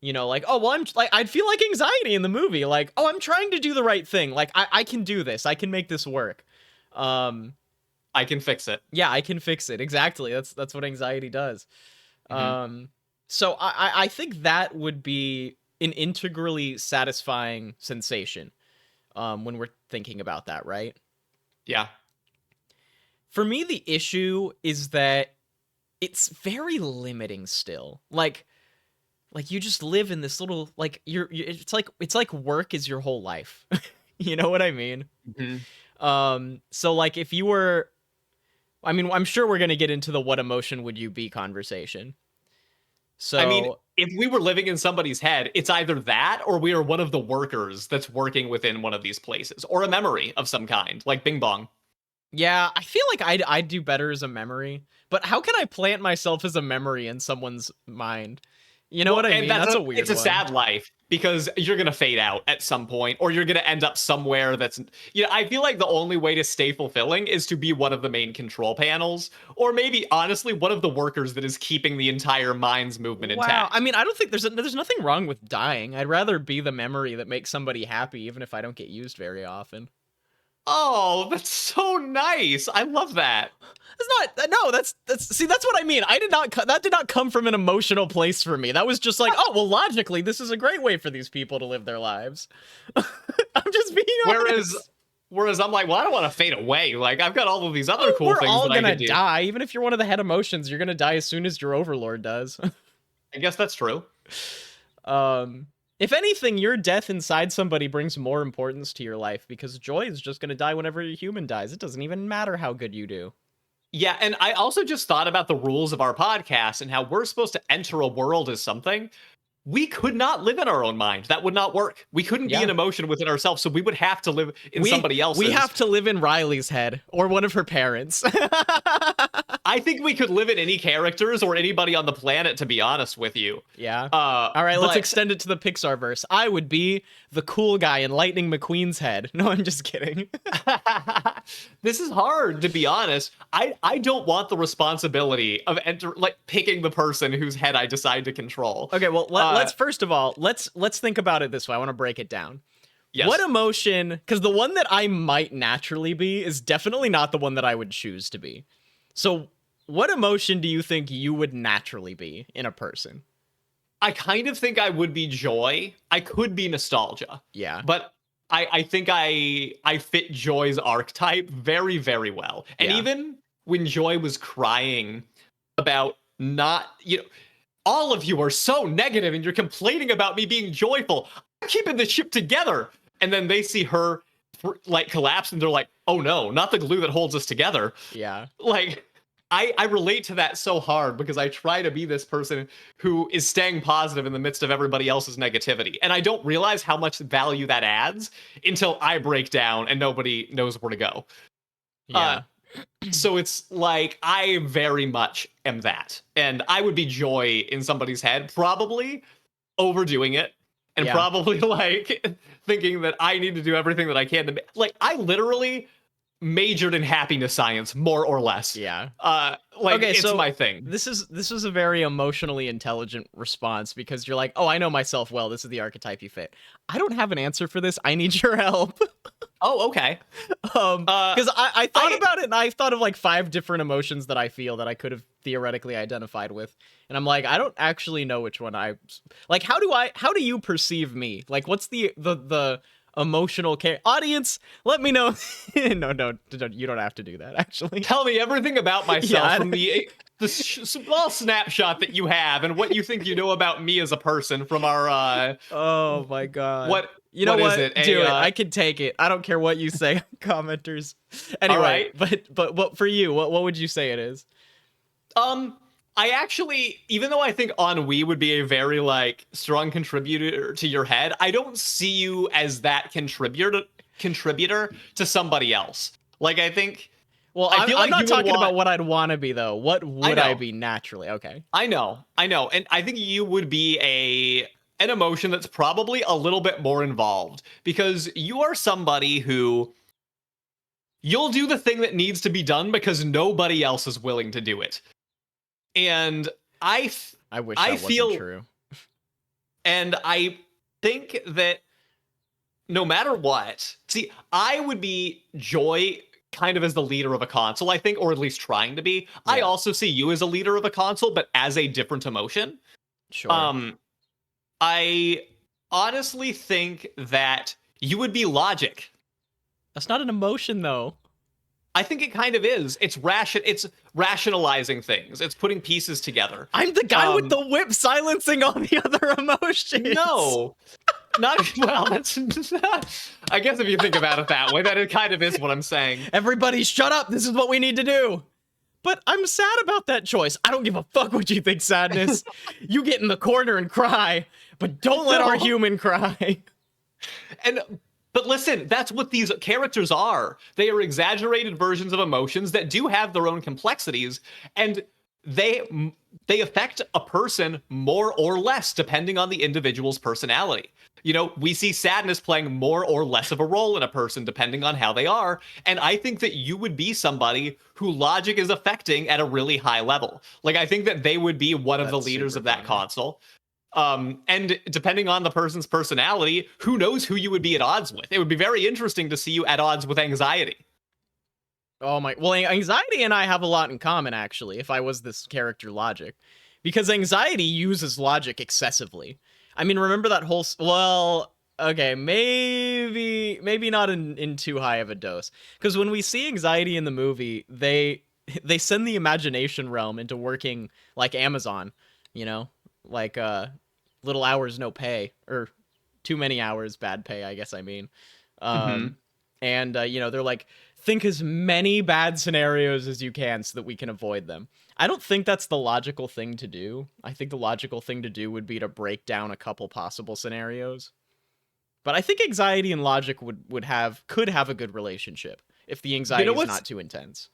you know, like, oh, well, I'd feel like anxiety in the movie. Like, oh, I'm trying to do the right thing. Like, I can do this. I can make this work. I can fix it. Yeah, I can fix it. Exactly. That's what anxiety does. So I think that would be an integrally satisfying sensation when we're thinking about that, right? Yeah. For me, the issue is that it's very limiting still. Like you just live in this little like it's like work is your whole life. You know what I mean? Mhm. So like if you were, I mean, I'm sure we're gonna get into the what emotion would you be conversation. I mean, So if we were living in somebody's head, it's either that or we are one of the workers that's working within one of these places, or a memory of some kind, like Bing Bong. yeah, I feel like I'd do better as a memory. But how can I plant myself as a memory in someone's mind? You know what Well, I and mean? That's a it's weird a one. sad life because you're gonna fade out at some point, or you're gonna end up somewhere that's. You know, I feel like the only way to stay fulfilling is to be one of the main control panels, or maybe honestly one of the workers that is keeping the entire mind's movement Wow. I intact. mean, I don't think there's nothing wrong with dying. I'd rather be the memory that makes somebody happy, even if I don't get used very often. Oh, that's so nice. I love that. It's not. No, that's. See, that's what I mean. I did not. That did not come from an emotional place for me. That was just like, oh well, logically, this is a great way for these people to live their lives. I'm just being Whereas, honest. whereas I'm like, well, I don't want to fade away. Like I've got all of these other Oh, cool we're things all that I gonna could do. die. Even if you're one of the head emotions, you're gonna die as soon as your overlord does. I guess that's true. If anything, your death inside somebody brings more importance to your life because Joy is just gonna die whenever a human dies. It doesn't even matter how good you do. Yeah, and I also just thought about the rules of our podcast and how we're supposed to enter a world as something. We could not live in our own mind. That would not work. We couldn't be Yeah. an emotion within ourselves, so we would have to live in We somebody we else's. have to live in Riley's head or one of her parents. I think we could live in any characters or anybody on the planet, to be honest with you. Yeah. All right, let's But extend it to the Pixar verse. I would be the cool guy in Lightning McQueen's head. No, I'm just kidding. this is hard, to be honest. I don't want the responsibility of picking the person whose head I decide to control. Okay, well, let's first of all, let's think about it this way. I want to break it down. Yes. What emotion, because the one that I might naturally be is definitely not the one that I would choose to be. So, what emotion do you think you would naturally be in a person? I kind of think I would be joy. I could be nostalgia. Yeah. But I think I fit Joy's archetype very, very well. And Yeah. even when Joy was crying about not, all of you are so negative and you're complaining about me being joyful. I'm keeping the ship together. And then they see her like collapse and they're like, oh no, not the glue that holds us together. Yeah. Like, I relate to that so hard because I try to be this person who is staying positive in the midst of everybody else's negativity. And I don't realize how much value that adds until I break down and nobody knows where to go. Yeah. So it's like I very much am that. And I would be joy in somebody's head, probably overdoing it and Yeah. probably like thinking that I need to do everything that I can to like I literally majored in happiness science, more or less. Yeah. Like Okay, it's so my thing. This is a very emotionally intelligent response because you're like, oh, I know myself well. This is the archetype you fit. I don't have an answer for this. I need your help. Oh, okay. Because I thought about it and I thought of like 5 different emotions that I feel that I could have theoretically identified with, and I'm like, I don't actually know which one I like. How do you perceive me? Like, what's the emotional care audience? Let me know. No, you don't have to do that. Actually, Tell me everything about myself Yeah. from the small snapshot that you have and what you think you know about me as a person from our oh my god. what You know what is what? it? Do it. I can take it. I don't care what you say, commenters. Anyway, right. but what for you? What would you say it is? I actually, even though I think ennui would be a very like strong contributor to your head, I don't see you as that contributor to somebody else. Like I think Well, I feel I'm like not you would talking about want- what I'd want to be though. What would I know. be naturally? Okay. I know, and I think you would be an emotion that's probably a little bit more involved because you are somebody who you'll do the thing that needs to be done because nobody else is willing to do it. And I wish that wasn't true. And I think that no matter what, see, I would be Joy kind of as the leader of a console, I think, or at least trying to be. I Yeah. also see you as a leader of a console, but as a different emotion. Sure. I honestly think that you would be logic. That's not an emotion though. I think it kind of is. It's rationalizing things. It's putting pieces together. I'm the guy with the whip silencing all the other emotions. No. Not well, that's I guess if you think about it that way, that it kind of is what I'm saying. Everybody shut up. This is what we need to do. But I'm sad about that choice. I don't give a fuck what you think, Sadness. You get in the corner and cry, but don't let our human cry. But listen, that's what these characters are. They are exaggerated versions of emotions that do have their own complexities, and they affect a person more or less depending on the individual's personality. You know, we see sadness playing more or less of a role in a person depending on how they are, and I think that you would be somebody who logic is affecting at a really high level. Like, I think that they would be one of the leaders of that console. And depending on the person's personality, who knows who you would be at odds with. It would be very interesting to see you at odds with anxiety. Oh my, well, anxiety and I have a lot in common, actually, if I was this character Logic. Because anxiety uses logic excessively. I mean, remember that whole, well, okay, maybe not in too high of a dose. Because when we see anxiety in the movie, they send the imagination realm into working like Amazon, you know? Like, little hours, no pay, or too many hours, bad pay, I guess I mean. And, you know, they're like, think as many bad scenarios as you can so that we can avoid them. I don't think that's the logical thing to do. I think the logical thing to do would be to break down a couple possible scenarios. But I think anxiety and logic could have a good relationship if the anxiety is not too intense.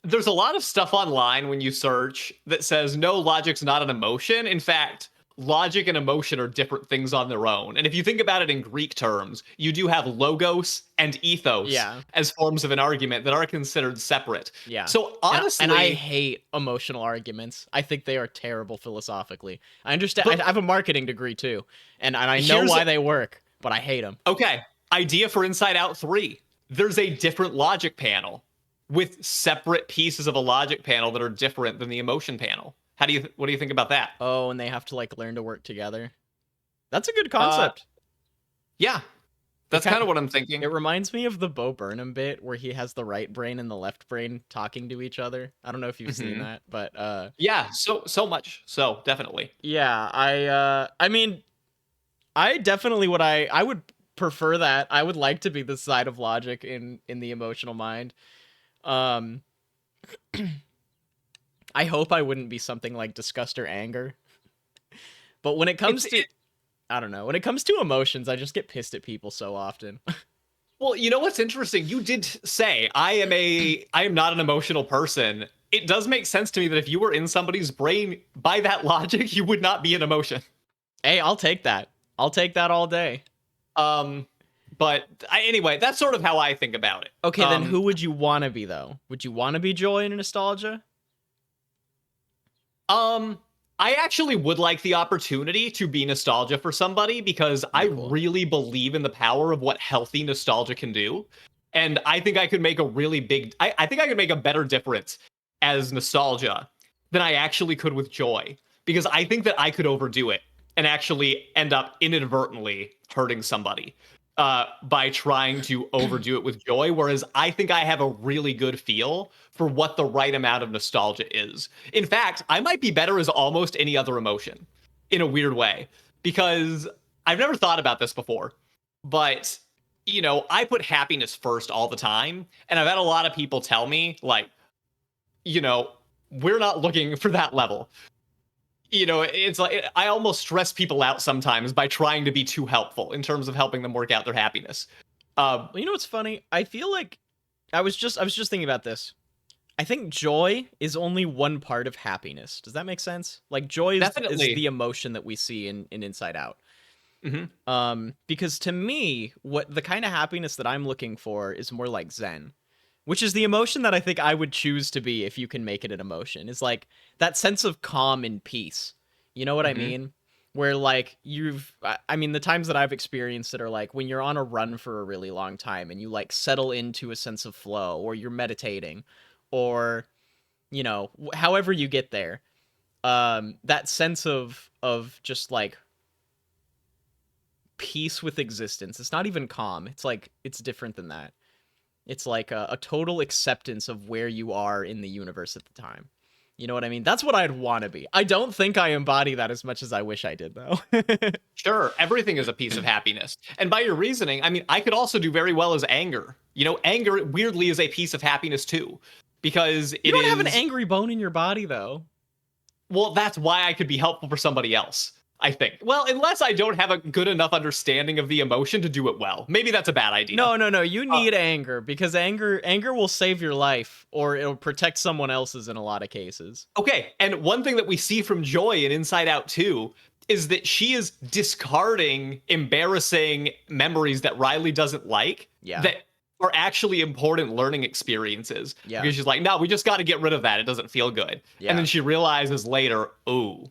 There's a lot of stuff online when you search that says no, logic's not an emotion. In fact, logic and emotion are different things on their own. And if you think about it in Greek terms, you do have logos and ethos as forms of an argument that are considered separate. Yeah. So honestly, and I hate emotional arguments. I think they are terrible philosophically. I understand. I have a marketing degree too, and I know why they work, but I hate them. Okay. Idea for Inside Out 3. There's a different logic panel with separate pieces of a logic panel that are different than the emotion panel. What do you think about that? Oh, and they have to like learn to work together. That's a good concept. Yeah. That's kind of what I'm thinking. It reminds me of the Bo Burnham bit where he has the right brain and the left brain talking to each other. I don't know if you've seen that, but yeah, so much. So, definitely. Yeah, I mean, I definitely I would prefer that. I would like to be the side of logic in the emotional mind. I hope I wouldn't be something like disgust or anger. But when it comes to I don't know. When it comes to emotions, I just get pissed at people so often. Well, you know what's interesting? You did say I am not an emotional person. It does make sense to me that if you were in somebody's brain, by that logic, you would not be an emotion. Hey, I'll take that. I'll take that all day. But anyway, that's sort of how I think about it. Okay, then who would you want to be, though? Would you want to be joy and nostalgia? I actually would like the opportunity to be nostalgia for somebody because I really believe in the power of what healthy nostalgia can do. And I think I could make a really big, I think I could make a better difference as nostalgia than I actually could with joy. Because I think that I could overdo it and actually end up inadvertently hurting somebody by trying to overdo it with joy. Whereas I think I have a really good feel for what the right amount of nostalgia is. In fact, I might be better as almost any other emotion in a weird way, because I've never thought about this before, but you know, I put happiness first all the time. And I've had a lot of people tell me like, you know, we're not looking for that level. You know, it's like I almost stress people out sometimes by trying to be too helpful in terms of helping them work out their happiness. Well, you know what's funny? I feel like I was just thinking about this. I think joy is only one part of happiness. Does that make sense? Like joy is the emotion that we see in Inside Out. Because to me, what the kind of happiness that I'm looking for is more like Zen, which is the emotion that I think I would choose to be if you can make it an emotion. Is like that sense of calm and peace. You know what I mean? Where like I mean, the times that I've experienced it are like when you're on a run for a really long time and you like settle into a sense of flow, or you're meditating, or, you know, however you get there. That sense of just like peace with existence. It's not even calm. It's like, it's different than that. It's like a total acceptance of where you are in the universe at the time. You know what I mean? That's what I'd want to be. I don't think I embody that as much as I wish I did, though. Sure, everything is a piece of happiness. And by your reasoning, I mean, I could also do very well as anger. You know, anger weirdly is a piece of happiness too, because You don't have an angry bone in your body, though. well, that's why I could be helpful for somebody else, I think. Well, unless I don't have a good enough understanding of the emotion to do it well. Maybe that's a bad idea. No. You need anger because anger will save your life, or it'll protect someone else's in a lot of cases. Okay, and one thing that we see from Joy in Inside Out 2 is that she is discarding embarrassing memories that Riley doesn't like that are actually important learning experiences. Yeah. Because she's like, no, we just got to get rid of that. It doesn't feel good. Yeah. And then she realizes later, oh,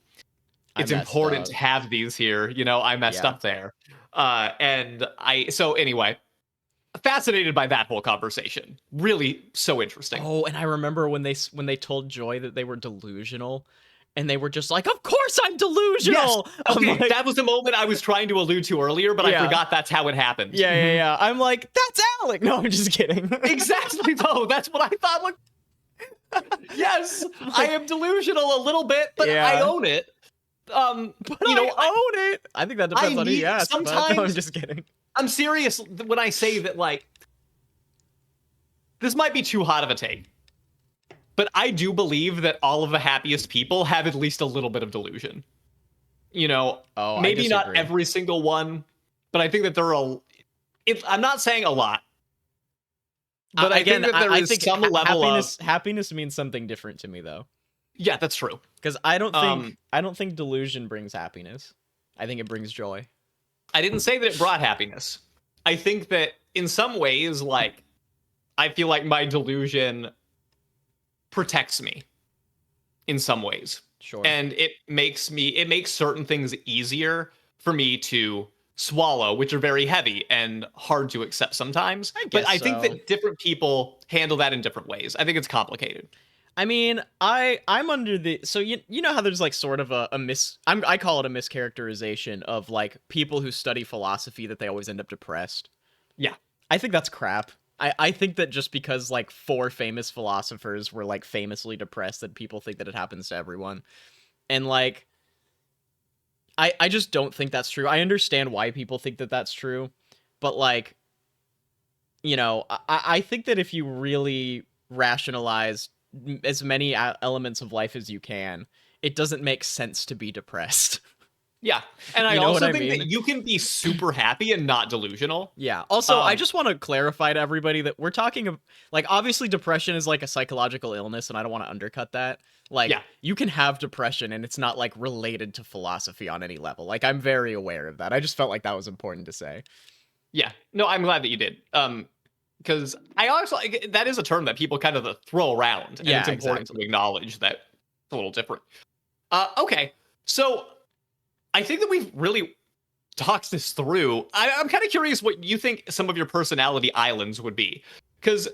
it's important to have these here. You know, I messed up there. So anyway, fascinated by that whole conversation. Really so interesting. Oh, and I remember when they told Joy that they were delusional, and they were just like, "Of course I'm delusional." Yes. Okay, like, that was the moment I was trying to allude to earlier, but I forgot that's how it happened. Yeah. I'm like, "That's Alec." No, I'm just kidding. Exactly, though. That's what I thought. Like, yes, I am delusional a little bit, but I own it. But you know, I own it. I think that depends on who you ask. Sometimes, no, I'm just kidding. I'm serious when I say that, like, this might be too hot of a take, but I do believe that all of the happiest people have at least a little bit of delusion. You know, maybe not every single one, but I think that there are I'm not saying a lot. But I think that there is some level of happiness means something different to me, though. Yeah, that's true. Because I don't think delusion brings happiness. I think it brings joy. I didn't say that it brought happiness. I think that in some ways, like, I feel like my delusion protects me in some ways. Sure. And it makes certain things easier for me to swallow, which are very heavy and hard to accept sometimes. But I think that different people handle that in different ways. I think it's complicated. I mean, I'm under the so you know how there's like sort of I call it a mischaracterization of like people who study philosophy that they always end up depressed. Yeah. I think that's crap. I think that just because like 4 famous philosophers were like famously depressed, that people think that it happens to everyone. And like I just don't think that's true. I understand why people think that that's true, but like, you know, I think that if you really rationalize as many elements of life as you can, it doesn't make sense to be depressed. Yeah. And I also think that you can be super happy and not delusional. Yeah. Also, I just want to clarify to everybody that we're talking like, obviously depression is like a psychological illness, and I don't want to undercut that. Like, you can have depression and it's not like related to philosophy on any level. Like, I'm very aware of that. I just felt like that was important to say. Yeah. No, I'm glad that you did. Because I also, that is a term that people kind of throw around, and it's important to acknowledge that it's a little different. Okay, so I think that we've really talked this through. I'm kind of curious what you think some of your personality islands would be, because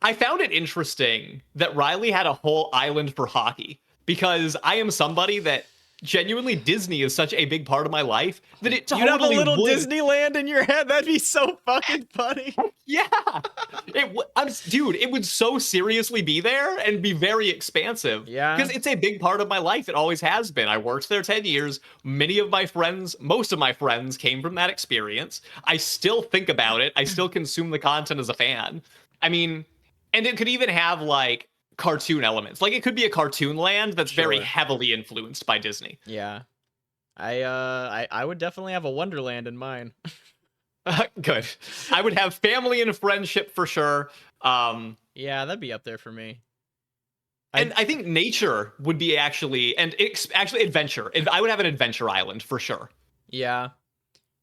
I found it interesting that Riley had a whole island for hockey, because I am somebody that genuinely Disney is such a big part of my life that it totally You'd have a little Disneyland in your head. That'd be so fucking funny. Yeah, dude, it would so seriously be there and be very expansive. Yeah, because it's a big part of my life. It always has been. I worked there 10 years. Most of my friends came from that experience. I still think about it. I still consume the content as a fan. I mean, and it could even have like cartoon elements. Like, it could be a cartoon land that's very heavily influenced by Disney. Yeah. I would definitely have a Wonderland in mine. Good. I would have family and friendship for sure. Yeah, that'd be up there for me. And I think nature would be actually adventure. I would have an adventure island for sure. Yeah.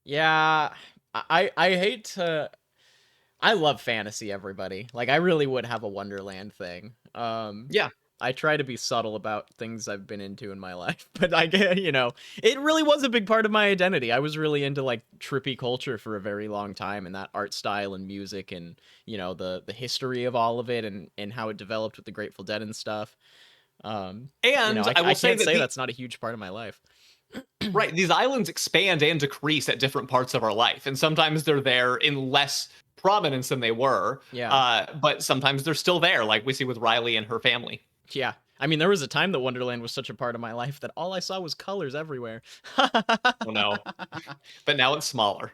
Yeah. I hate to... I love fantasy, everybody. Like, I really would have a Wonderland thing. Yeah. I try to be subtle about things I've been into in my life, but I get, you know, it really was a big part of my identity. I was really into like trippy culture for a very long time, and that art style and music and, you know, the history of all of it and how it developed with the Grateful Dead and stuff. And you know, I can't say that's not a huge part of my life. Right. These islands expand and decrease at different parts of our life. And sometimes they're there in less prominence than they were. Yeah. But sometimes they're still there, like we see with Riley and her family. Yeah. I mean, there was a time that Wonderland was such a part of my life that all I saw was colors everywhere. Oh no, but now it's smaller.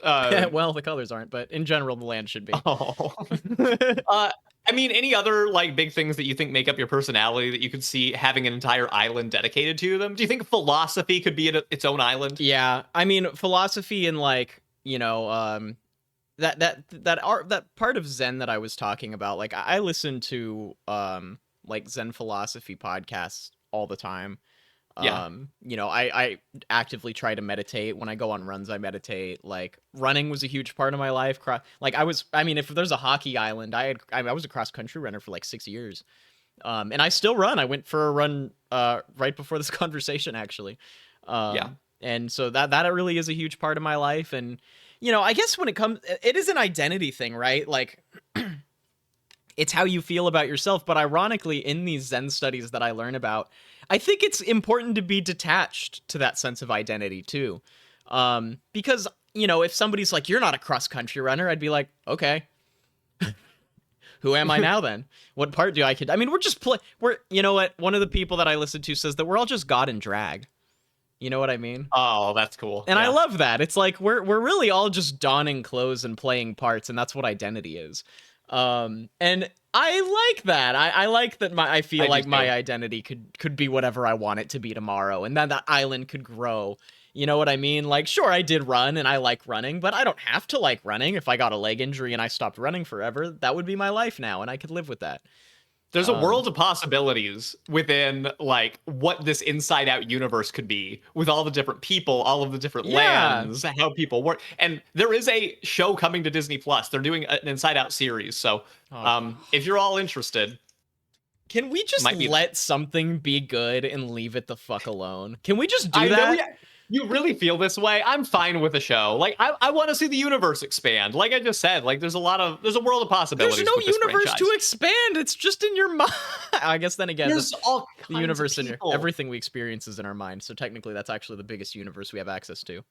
Um, Well, the colors aren't, but in general, the land should be. oh. I mean, any other like big things that you think make up your personality that you could see having an entire island dedicated to them? Do you think philosophy could be its own island? Yeah, I mean, philosophy and like, that part of Zen that I was talking about, like I listen to like Zen philosophy podcasts all the time. Yeah. I actively try to meditate. When I go on runs, I meditate. Like running was a huge part of my life. If there's a hockey island, I was a cross country runner for like 6 years. And I still run. I went for a run right before this conversation, actually. Yeah. And so that really is a huge part of my life. And I guess when it is an identity thing, right? Like it's how you feel about yourself. But ironically, in these Zen studies that I learn about, I think it's important to be detached to that sense of identity too. Because, if somebody's like, you're not a cross country runner, I'd be like, okay, who am I now then? What part do I I mean, you know what? One of the people that I listen to says that we're all just God in drag. You know what I mean? Oh, that's cool. And yeah. I love that. It's like we're really all just donning clothes and playing parts, and that's what identity is. And I like that. I like that I feel like my identity could be whatever I want it to be tomorrow, and then that island could grow. You know what I mean? Like, sure, I did run and I like running, but I don't have to like running. If I got a leg injury and I stopped running forever, that would be my life now, and I could live with that. There's a world of possibilities within like what this inside out universe could be with all the different people, all of the different lands, how people work. And there is a show coming to Disney Plus. They're doing an inside out series. So if you're all interested, can we just let something be good and leave it the fuck alone? Can we just do that? You really feel this way? I'm fine with a show. Like I want to see the universe expand. Like I just said, like there's a world of possibilities. There's no with this universe franchise. to expand. It's just in your mind. I guess then again, there's all the universe in everything we experience is in our mind. So technically, that's actually the biggest universe we have access to.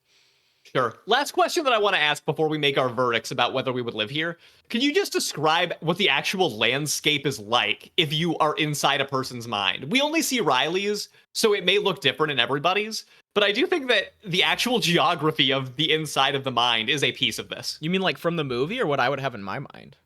Sure. Last question that I want to ask before we make our verdicts about whether we would live here. Can you just describe what the actual landscape is like if you are inside a person's mind? We only see Riley's, so it may look different in everybody's, but I do think that the actual geography of the inside of the mind is a piece of this. You mean like from the movie or what I would have in my mind?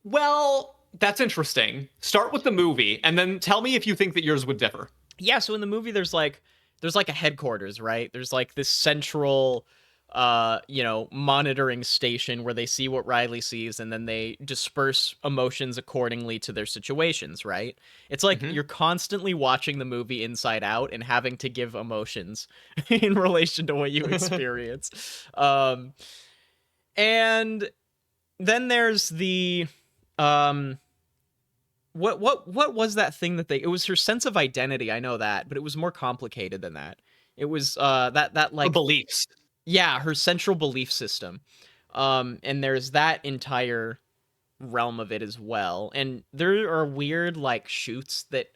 Well, that's interesting. Start with the movie and then tell me if you think that yours would differ. Yeah, so in the movie there's like a headquarters, right? There's like this central monitoring station where they see what Riley sees and then they disperse emotions accordingly to their situations, right? It's like you're constantly watching the movie inside out and having to give emotions in relation to what you experience. And then there's the what was that thing that it was her sense of identity, I know that, but it was more complicated than that. It was that like beliefs. Yeah, her central belief system. And there's that entire realm of it as well. And there are weird like chutes that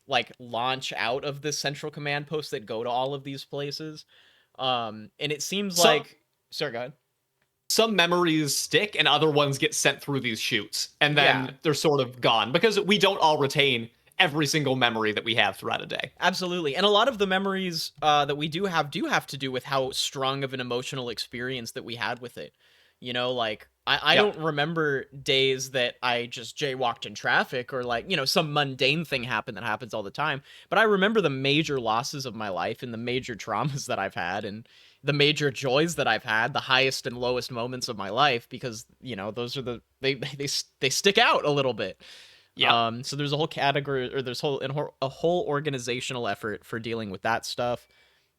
like launch out of this central command post that go to all of these places. And it seems like sorry, go ahead. Some memories stick and other ones get sent through these chutes and then they're sort of gone because we don't all retain every single memory that we have throughout a day. Absolutely. And a lot of the memories that we do have to do with how strong of an emotional experience that we had with it. Like I don't remember days that I just jaywalked in traffic or like, some mundane thing happened that happens all the time. But I remember the major losses of my life and the major traumas that I've had and the major joys that I've had, the highest and lowest moments of my life, because, those are they stick out a little bit. Yeah. So there's a whole category, or there's a whole organizational effort for dealing with that stuff.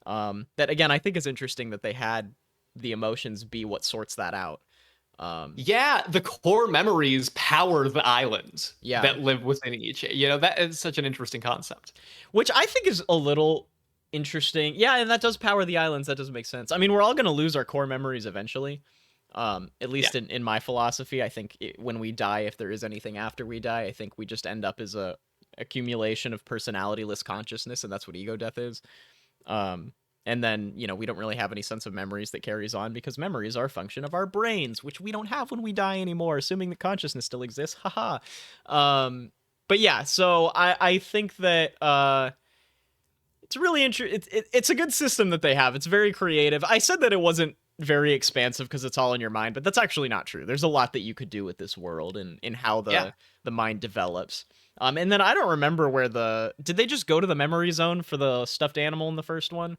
That again, I think is interesting that they had the emotions be what sorts that out. The core memories power the islands that live within each. That is such an interesting concept. Which I think is a little interesting. Yeah, and that does power the islands. That doesn't make sense. I mean, we're all going to lose our core memories eventually. At least in my philosophy, I think when we die, if there is anything after we die, I think we just end up as a accumulation of personality-less consciousness, and that's what ego death is. And And then, we don't really have any sense of memories that carries on because memories are a function of our brains, which we don't have when we die anymore, assuming that consciousness still exists. Haha. But yeah, so I think that it's really interesting. It's a good system that they have. It's very creative. I said that it wasn't very expansive because it's all in your mind, but that's actually not true. There's a lot that you could do with this world and in how the mind develops. And then I don't remember where did they just go to the memory zone for the stuffed animal in the first one?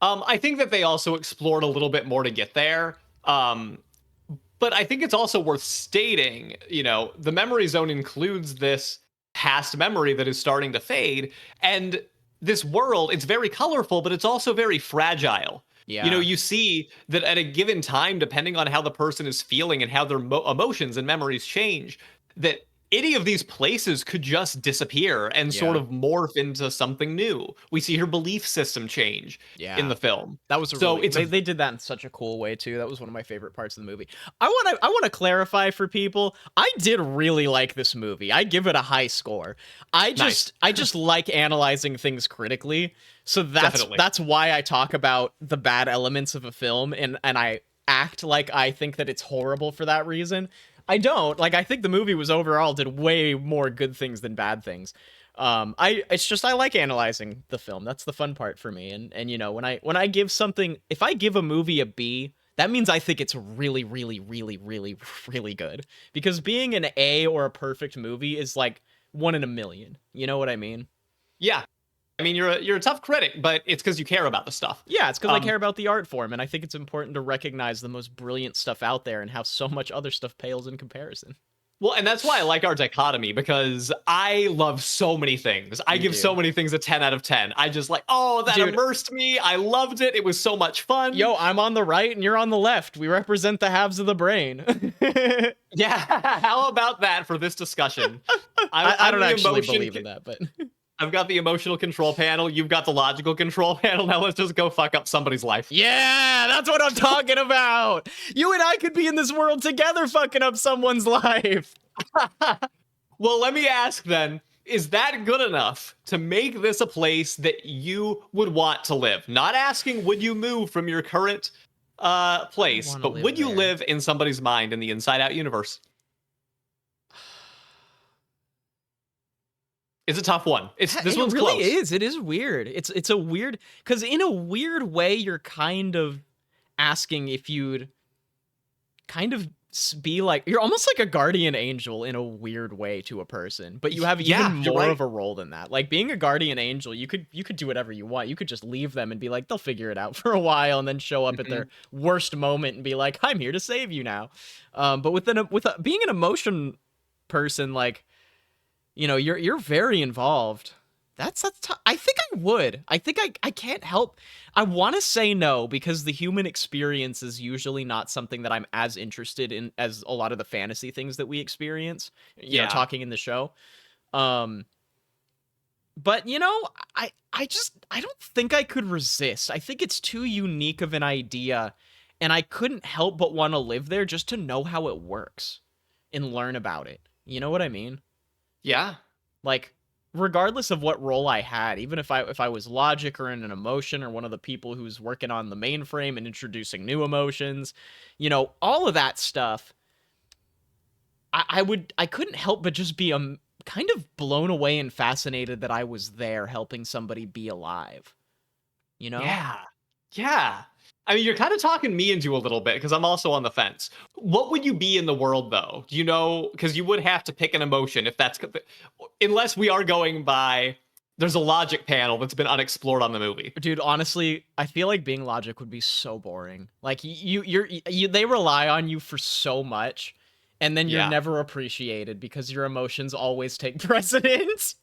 I think that they also explored a little bit more to get there. But I think it's also worth stating, the memory zone includes this past memory that is starting to fade. And this world, it's very colorful, but it's also very fragile. Yeah. You see that at a given time, depending on how the person is feeling and how their emotions and memories change, that any of these places could just disappear and sort of morph into something new. We see her belief system change in the film. That was they did that in such a cool way too. That was one of my favorite parts of the movie. I want to clarify for people. I did really like this movie. I give it a high score. I just like analyzing things critically. So that's why I talk about the bad elements of a film and I act like I think that it's horrible for that reason. I don't. I think the movie was overall did way more good things than bad things. It's just I like analyzing the film. That's the fun part for me. And when I give something, if I give a movie a B, that means I think it's really, really, really, really, really good. Because being an A or a perfect movie is like 1 in a million. You know what I mean? Yeah. I mean, you're a tough critic, but it's because you care about the stuff. Yeah, it's because I care about the art form, and I think it's important to recognize the most brilliant stuff out there and how so much other stuff pales in comparison. Well, and that's why I like our dichotomy, because I love so many things. I give so many things a 10 out of 10. I just that immersed me. I loved it. It was so much fun. Yo, I'm on the right and you're on the left. We represent the halves of the brain. Yeah, how about that for this discussion? I don't actually believe in that, but... I've got the emotional control panel. You've got the logical control panel. Now let's just go fuck up somebody's life. Yeah, that's what I'm talking about. You and I could be in this world together fucking up someone's life. Well, let me ask then, is that good enough to make this a place that you would want to live? Not asking would you move from your current place, but would you live in somebody's mind in the Inside Out universe? It's a tough one. This one's really close. Is. It is weird. It's a weird, because in a weird way, you're kind of asking if you'd kind of be like, you're almost like a guardian angel in a weird way to a person, but you have even more of a role than that. Like being a guardian angel, you could do whatever you want. You could just leave them and be like, they'll figure it out for a while, and then show up at their worst moment and be like, I'm here to save you now. But being an emotion person, like, you're very involved. That's tough. I think I would. I think I can't help. I want to say no because the human experience is usually not something that I'm as interested in as a lot of the fantasy things that we experience. Talking in the show. But I don't think I could resist. I think it's too unique of an idea, and I couldn't help but want to live there just to know how it works and learn about it. You know what I mean? Yeah. Like, regardless of what role I had, even if I was logic or in an emotion or one of the people who's working on the mainframe and introducing new emotions, all of that stuff, I couldn't help but just be kind of blown away and fascinated that I was there helping somebody be alive. Yeah. Yeah. I mean, you're kind of talking me into a little bit because I'm also on the fence. What would you be in the world, though? Do you know? Because you would have to pick an emotion if that's... Unless we are going by... There's a logic panel that's been unexplored on the movie. Dude, honestly, I feel like being logic would be so boring. Like, they rely on you for so much, and then you're never appreciated because your emotions always take precedence.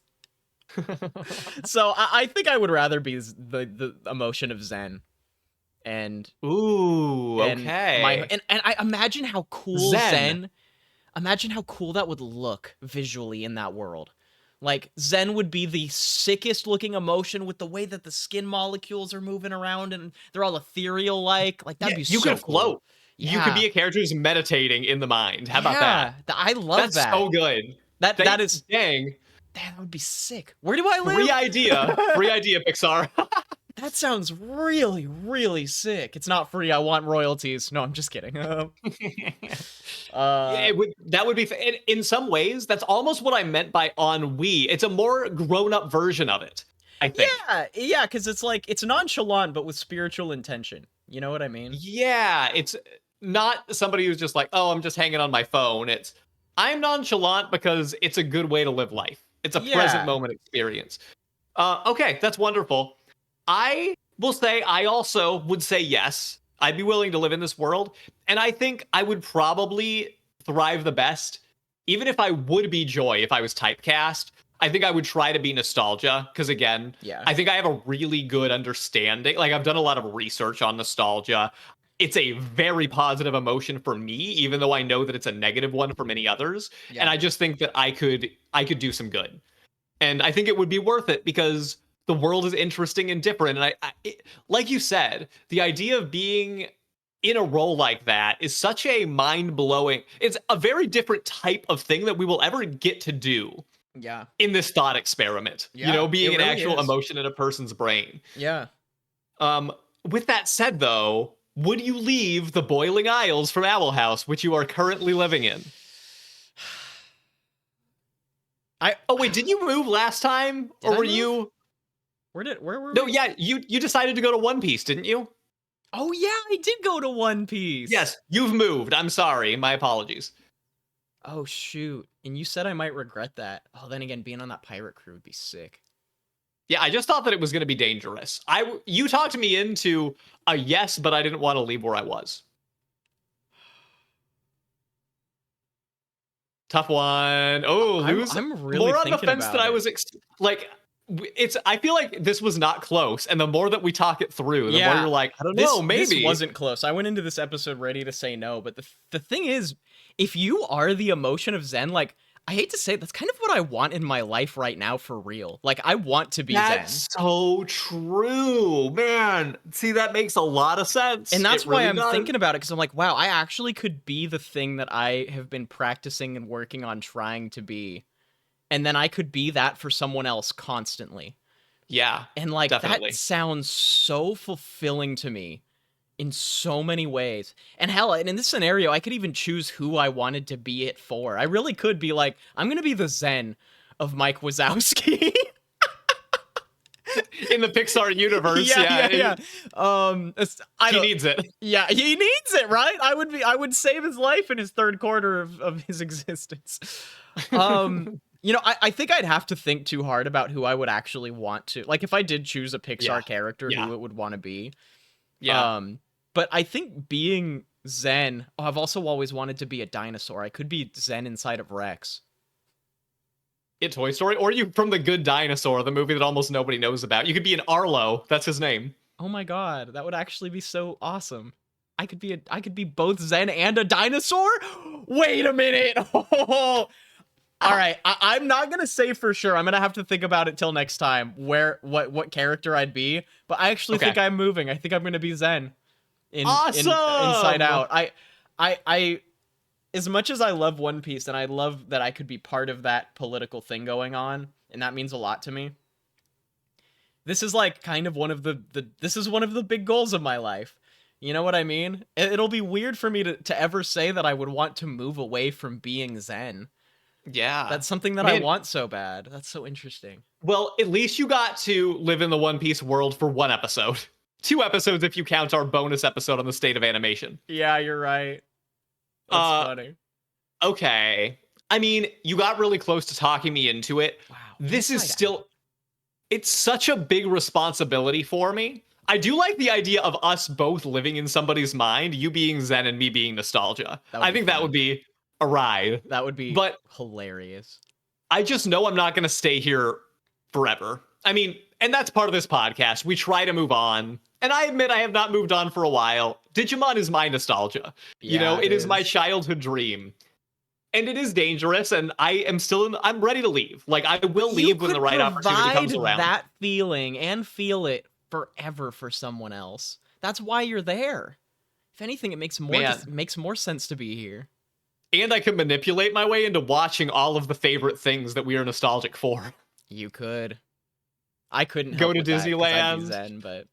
So I think I would rather be the emotion of Zen. And okay. And I imagine how cool Zen. Imagine how cool that would look visually in that world. Like, Zen would be the sickest looking emotion with the way that the skin molecules are moving around and they're all ethereal like that'd be so cool. You could float. Yeah. You could be a character who's meditating in the mind. How about that? I love that. That's so good. That is dang. That would be sick. Where do I live? Free idea, Pixar. That sounds really, really sick. It's not free. I want royalties. No, I'm just kidding. Yeah, Uh, that would be in some ways that's almost what I meant by ennui. It's a more grown-up version of it, I think. yeah, because it's like it's nonchalant but with spiritual intention. You know what I mean? Yeah, it's not somebody who's just like, "Oh, I'm just hanging on my phone." It's I'm nonchalant because it's a good way to live life. It's a present Yeah, moment experience. Okay, that's wonderful. I will say I also would say yes. I'd be willing to live in this world, and I think I would probably thrive the best, even if I would be Joy if I was typecast. I think I would try to be nostalgia because again, yeah, I think I have a really good understanding. Like I've done a lot of research on nostalgia. It's a very positive emotion for me, even though I know that it's a negative one for many others. And yeah, I just think that I could do some good. And I think it would be worth it because the world is interesting and different. And like you said, the idea of being in a role like that is such a mind blowing. It's a very different type of thing that we will ever get to do yeah, in this thought experiment. yeah. Being It an really actual is. emotion in a person's brain. Yeah. Um, with that said, though, would you leave the Boiling Isles from Owl House, which you are currently living in? I Oh wait, did you move last time, did or I were move? you? Where were No, we? yeah, you decided to go to One Piece, didn't you? Oh yeah, I did go to One Piece. Yes, you've moved. I'm sorry. My apologies. Oh shoot. And you said I might regret that. Oh, then again, being on that pirate crew would be sick. Yeah, I just thought that it was going to be dangerous. You talked me into a yes, but I didn't want to leave where I was. Tough one. Oh, lose I'm really more on the thinking fence than about I it. was like. It's. I feel like this was not close, and the more that we talk it through, the more Yeah. you're like, I don't This know, this maybe. wasn't close. I went into this episode ready to say no, but the thing is, if you are the emotion of Zen, like I hate to say it, that's kind of what I want in my life right now for real. Like I want to be Zen. That's so true, man. See, that makes a lot of sense. And It that's why really I'm does. thinking about it because I'm like, wow, I actually could be the thing that I have been practicing and working on trying to be. And then I could be that for someone else constantly. Yeah, And like that definitely. sounds so fulfilling to me in so many ways. And hell, and in this scenario, I could even choose who I wanted to be it for. I really could be like, I'm gonna be the Zen of Mike Wazowski. In the Pixar universe, Yeah, yeah, yeah, yeah. I he don't. needs it. Yeah, he needs it, right? I would save his life in his third quarter of his existence. I think I'd have to think too hard about who I would actually want to. Like if I did choose a Yeah, Pixar character, yeah, who it would want to be. yeah. Um, but I think being Zen, I've also always wanted to be a dinosaur. I could be Zen inside of Rex. In Toy Story, or you from The Good Dinosaur, the movie that almost nobody knows about. You could be an Arlo. That's his name. Oh my god, that would actually be so awesome. I could be both Zen and a dinosaur? Wait a minute. All right, I'm not gonna say for sure. I'm gonna have to think about it till next time what character I'd be. But I actually Okay. think I'm moving. I think I'm gonna be Zen in Inside Awesome. Out. I as much as I love One Piece and I love that I could be part of that political thing going on, and that means a lot to me. This is like kind of one of the this is one of the big goals of my life. You know what I mean? It'll be weird for me to ever say that I would want to move away from being Zen. Yeah. That's something that I Man, want so bad. That's so interesting. well, at least you got to live in the One Piece world for one episode. 2 episodes if you count our bonus episode on the state of animation. Yeah, you're right. That's Uh, funny. okay. I mean, you got really close to talking me into it. Wow. This is Inside still Out. it's such a big responsibility for me. I do like the idea of us both living in somebody's mind, you being Zen and me being nostalgia. That would I be think that fun. would be a ride. That would be But hilarious. I just know I'm not going to stay here forever. I mean, and that's part of this podcast. We try to move on. And I admit I have not moved on for a while. Digimon is my nostalgia. Yeah, It is my is. childhood dream. And it is dangerous, and I'm ready to leave. Like, I will You leave when the could right opportunity comes provide around. that feeling and feel it forever for someone else. That's why you're there. If anything, it Man. makes more sense to be here. And I can manipulate my way into watching all of the favorite things that we are nostalgic for. You could. I couldn't Go help to with that 'cause I'd be Disneyland. Zen, but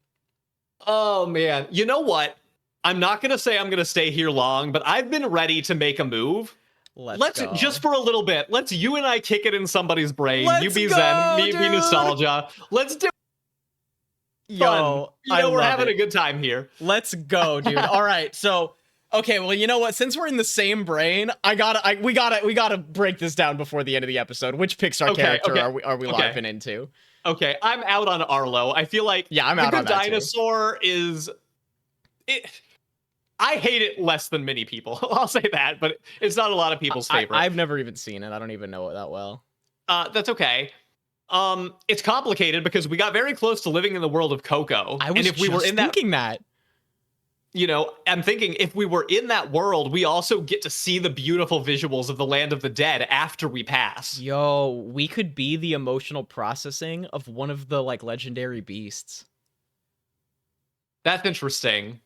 Oh man, you know what? I'm not gonna say I'm gonna stay here long, but I've been ready to make a move. let's Let's just go. for a little bit. Let's you and I kick it in somebody's brain. You Let's be Zen, go, me be dude. nostalgia. Let's do fun. Yo, You I know we're love having it. a good time here. Let's go, dude. All right, so okay, well, you know what? Since we're in the same brain, we gotta break this down before the end of the episode. Which Pixar Okay, character okay, are we okay, larping into? okay. I'm out on Arlo. I feel like Yeah, I'm the out on Good that too. Dinosaur is it. I hate it less than many people. I'll say that, but it's not a lot of people's favorite. I've never even seen it. I don't even know it that well. That's okay. It's complicated because we got very close to living in the world of Coco, I was and if we were just in that, thinking that. you know, I'm thinking if we were in that world, we also get to see the beautiful visuals of the land of the dead after we pass. Yo, we could be the emotional processing of one of the like legendary beasts. That's interesting.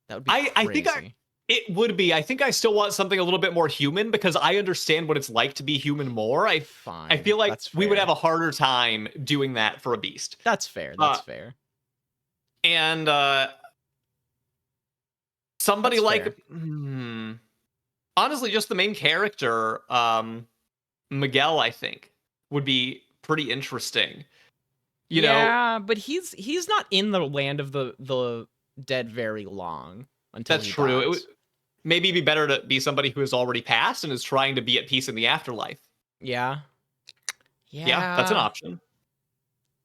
That would be I think crazy. it would be. I think I still want something a little bit more human because I understand what it's like to be human more. I Fine. feel like That's we would fair. have a harder time doing that for a beast. That's fair. That's fair. And somebody That's like fair. honestly, just the main character, Miguel, I think, would be pretty interesting. You know, Yeah, but he's not in the land of the dead very long until that's he true. It would dies. maybe be better to be somebody who has already passed and is trying to be at peace in the afterlife. Yeah. Yeah, that's an Yeah. option.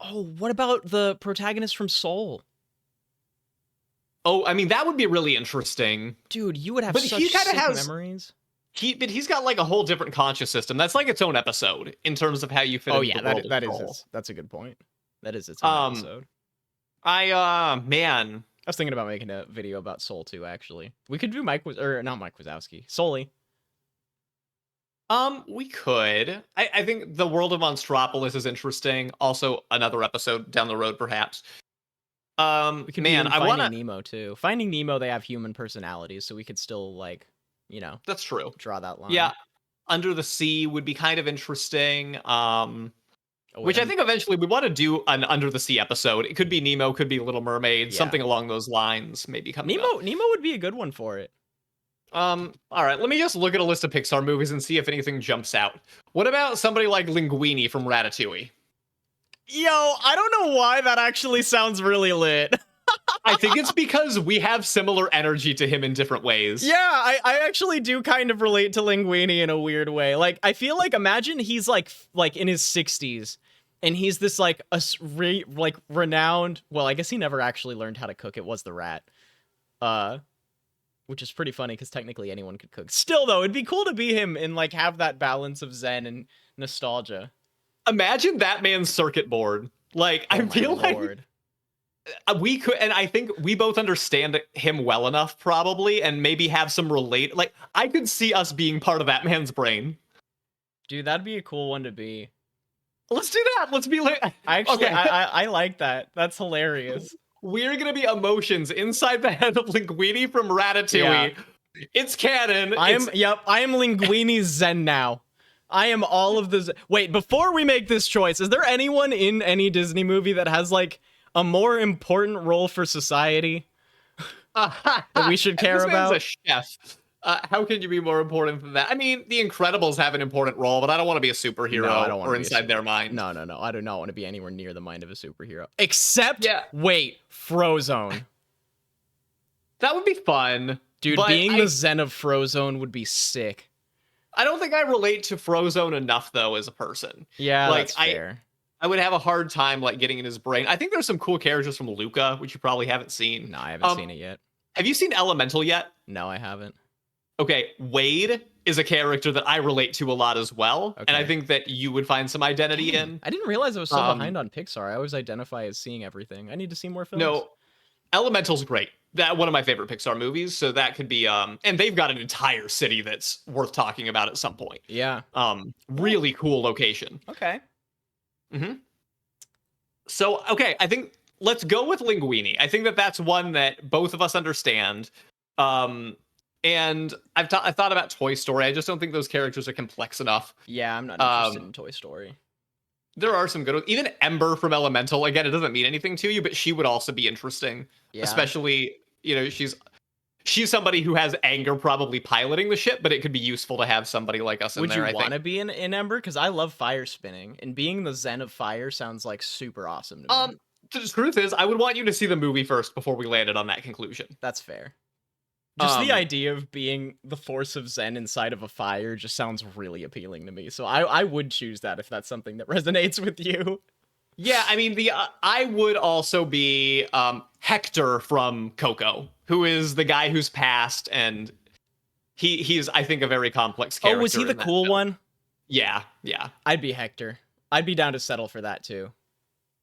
Oh, what about the protagonist from Soul? Oh, I mean, that would be really interesting. Dude, you would have But such he kinda sick has memories. but he's got like a whole different conscious system. That's like its own episode in terms of how you fit Oh into yeah, the world of that is Soul. that's a good point. That is its own Um, episode. man, I was thinking about making a video about Soul too, actually. We could do not Mike Wazowski. Sully. we could. I think the world of Monstropolis is interesting. Also, another episode down the road, perhaps. We could Man, do I Finding wanna. Nemo too. Finding Nemo, they have human personalities, so we could still like, That's true. draw that line. Yeah, Under the Sea would be kind of interesting. Oh, wait, Which I think eventually we want to do an Under the Sea episode. It could be Nemo, could be Little Mermaid, Yeah. something along those lines. Maybe coming up. Nemo would be a good one for it. All right, let me just look at a list of Pixar movies and see if anything jumps out. What about somebody like Linguini from Ratatouille? Yo, I don't know why that actually sounds really lit. I think it's because we have similar energy to him in different ways. Yeah, I actually do kind of relate to Linguini in a weird way. Like, I feel like imagine he's like in his 60s, and he's this like renowned. Well, I guess he never actually learned how to cook. It was the rat. Which is pretty funny because technically anyone could cook. Still, though, it'd be cool to be him and like have that balance of zen and nostalgia. Imagine that man's circuit board. Like, Oh I my feel like lord. we could, and I think we both understand him well enough, probably, and maybe have some relate. Like, I could see us being part of that man's brain. Dude, that'd be a cool one to be. Let's do that. Let's be like, Actually, okay. I like that. That's hilarious. We're gonna be emotions inside the head of Linguini from Ratatouille. It's canon. I am Linguini Zen now. I am all of the Wait, before we make this choice, is there anyone in any Disney movie that has like a more important role for society that we should care this man's about? a chef. How can you be more important than that? I mean, The Incredibles have an important role, but I don't want to be a superhero No, I don't wanna or be a inside their mind. No. I do not want to be anywhere near the mind of a superhero. Except, Yeah. wait, Frozone. That would be fun. Dude, but being the Zen of Frozone would be sick. I don't think I relate to Frozone enough, though, as a person. Yeah, Like, that's fair. I would have a hard time, like, getting in his brain. I think there's some cool characters from Luca, which you probably haven't seen. No, I haven't seen it yet. Have you seen Elemental yet? No, I haven't. Okay, Wade is a character that I relate to a lot as well, and I Okay. think that you would find some identity in. I didn't realize I was so behind on Pixar. I always identify as seeing everything. I need to see more films. No, Elemental's great. That one of my favorite Pixar movies, so that could be and they've got an entire city that's worth talking about at some point. Yeah. Really cool location. Okay. So, okay, I think let's go with Linguini. I think that that's one that both of us understand. And I thought about Toy Story. I just don't think those characters are complex enough. Yeah, I'm not interested in Toy Story. There are some good ones. Even Ember from Elemental, again, it doesn't mean anything to you, but she would also be interesting. Yeah. Especially, she's somebody who has anger probably piloting the ship, but it could be useful to have somebody like us in Would there, you want to be in Ember? Because I love fire spinning, and being the Zen of fire sounds like super awesome to me. The truth is, I would want you to see the movie first before we landed on that conclusion. That's fair. Just the idea of being the force of Zen inside of a fire just sounds really appealing to me. So I would choose that if that's something that resonates with you. Yeah, I mean, I would also be Hector from Coco, who is the guy who's passed, and he's, I think, a very complex character. Oh, was he the cool one? Yeah. I'd be Hector. I'd be down to settle for that too.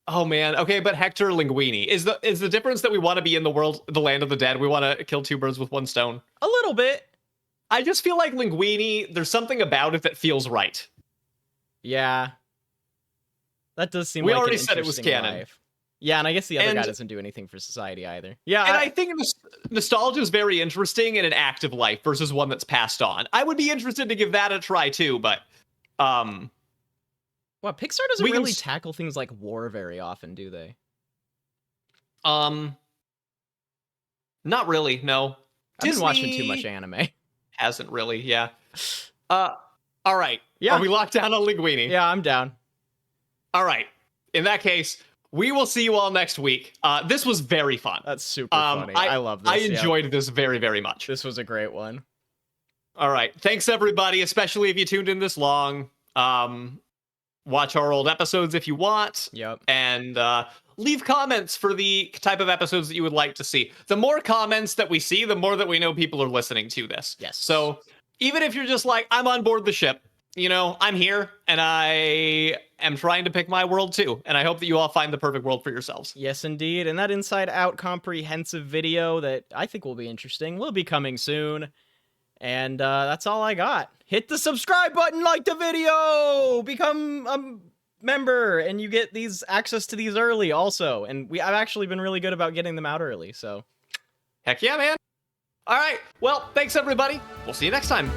Oh man, okay, but Hector Linguini is the difference that we want to be in the land of the dead. We want to kill two birds with one stone. A little bit. I just feel like Linguini. There's something about it that feels right. Yeah, that does seem. We like already an said it was interesting canon. life. Yeah, and I guess the other guy doesn't do anything for society either. Yeah, and I think nostalgia is very interesting in an active life versus one that's passed on. I would be interested to give that a try too, but well, Pixar doesn't really tackle things like war very often, do they? Not really, no. I've been watching too much anime. Hasn't really, yeah. All right. Yeah. Are we locked down on Linguini? Yeah, I'm down. All right. In that case, we will see you all next week. This was very fun. That's super funny. I love this. I enjoyed this very, very much. This was a great one. All right. Thanks, everybody, especially if you tuned in this long. Watch our old episodes if you want. Yep. And leave comments for the type of episodes that you would like to see. The more comments that we see, the more that we know people are listening to this. Yes. So even if you're just like, I'm on board the ship, I'm here and I am trying to pick my world too. And I hope that you all find the perfect world for yourselves. Yes, indeed. And that Inside Out comprehensive video that I think will be interesting will be coming soon. And that's all I got. Hit the subscribe button, like the video, become a member, and you get access to these early also. And I've actually been really good about getting them out early, so. Heck yeah, man. All right. Well, thanks, everybody. We'll see you next time.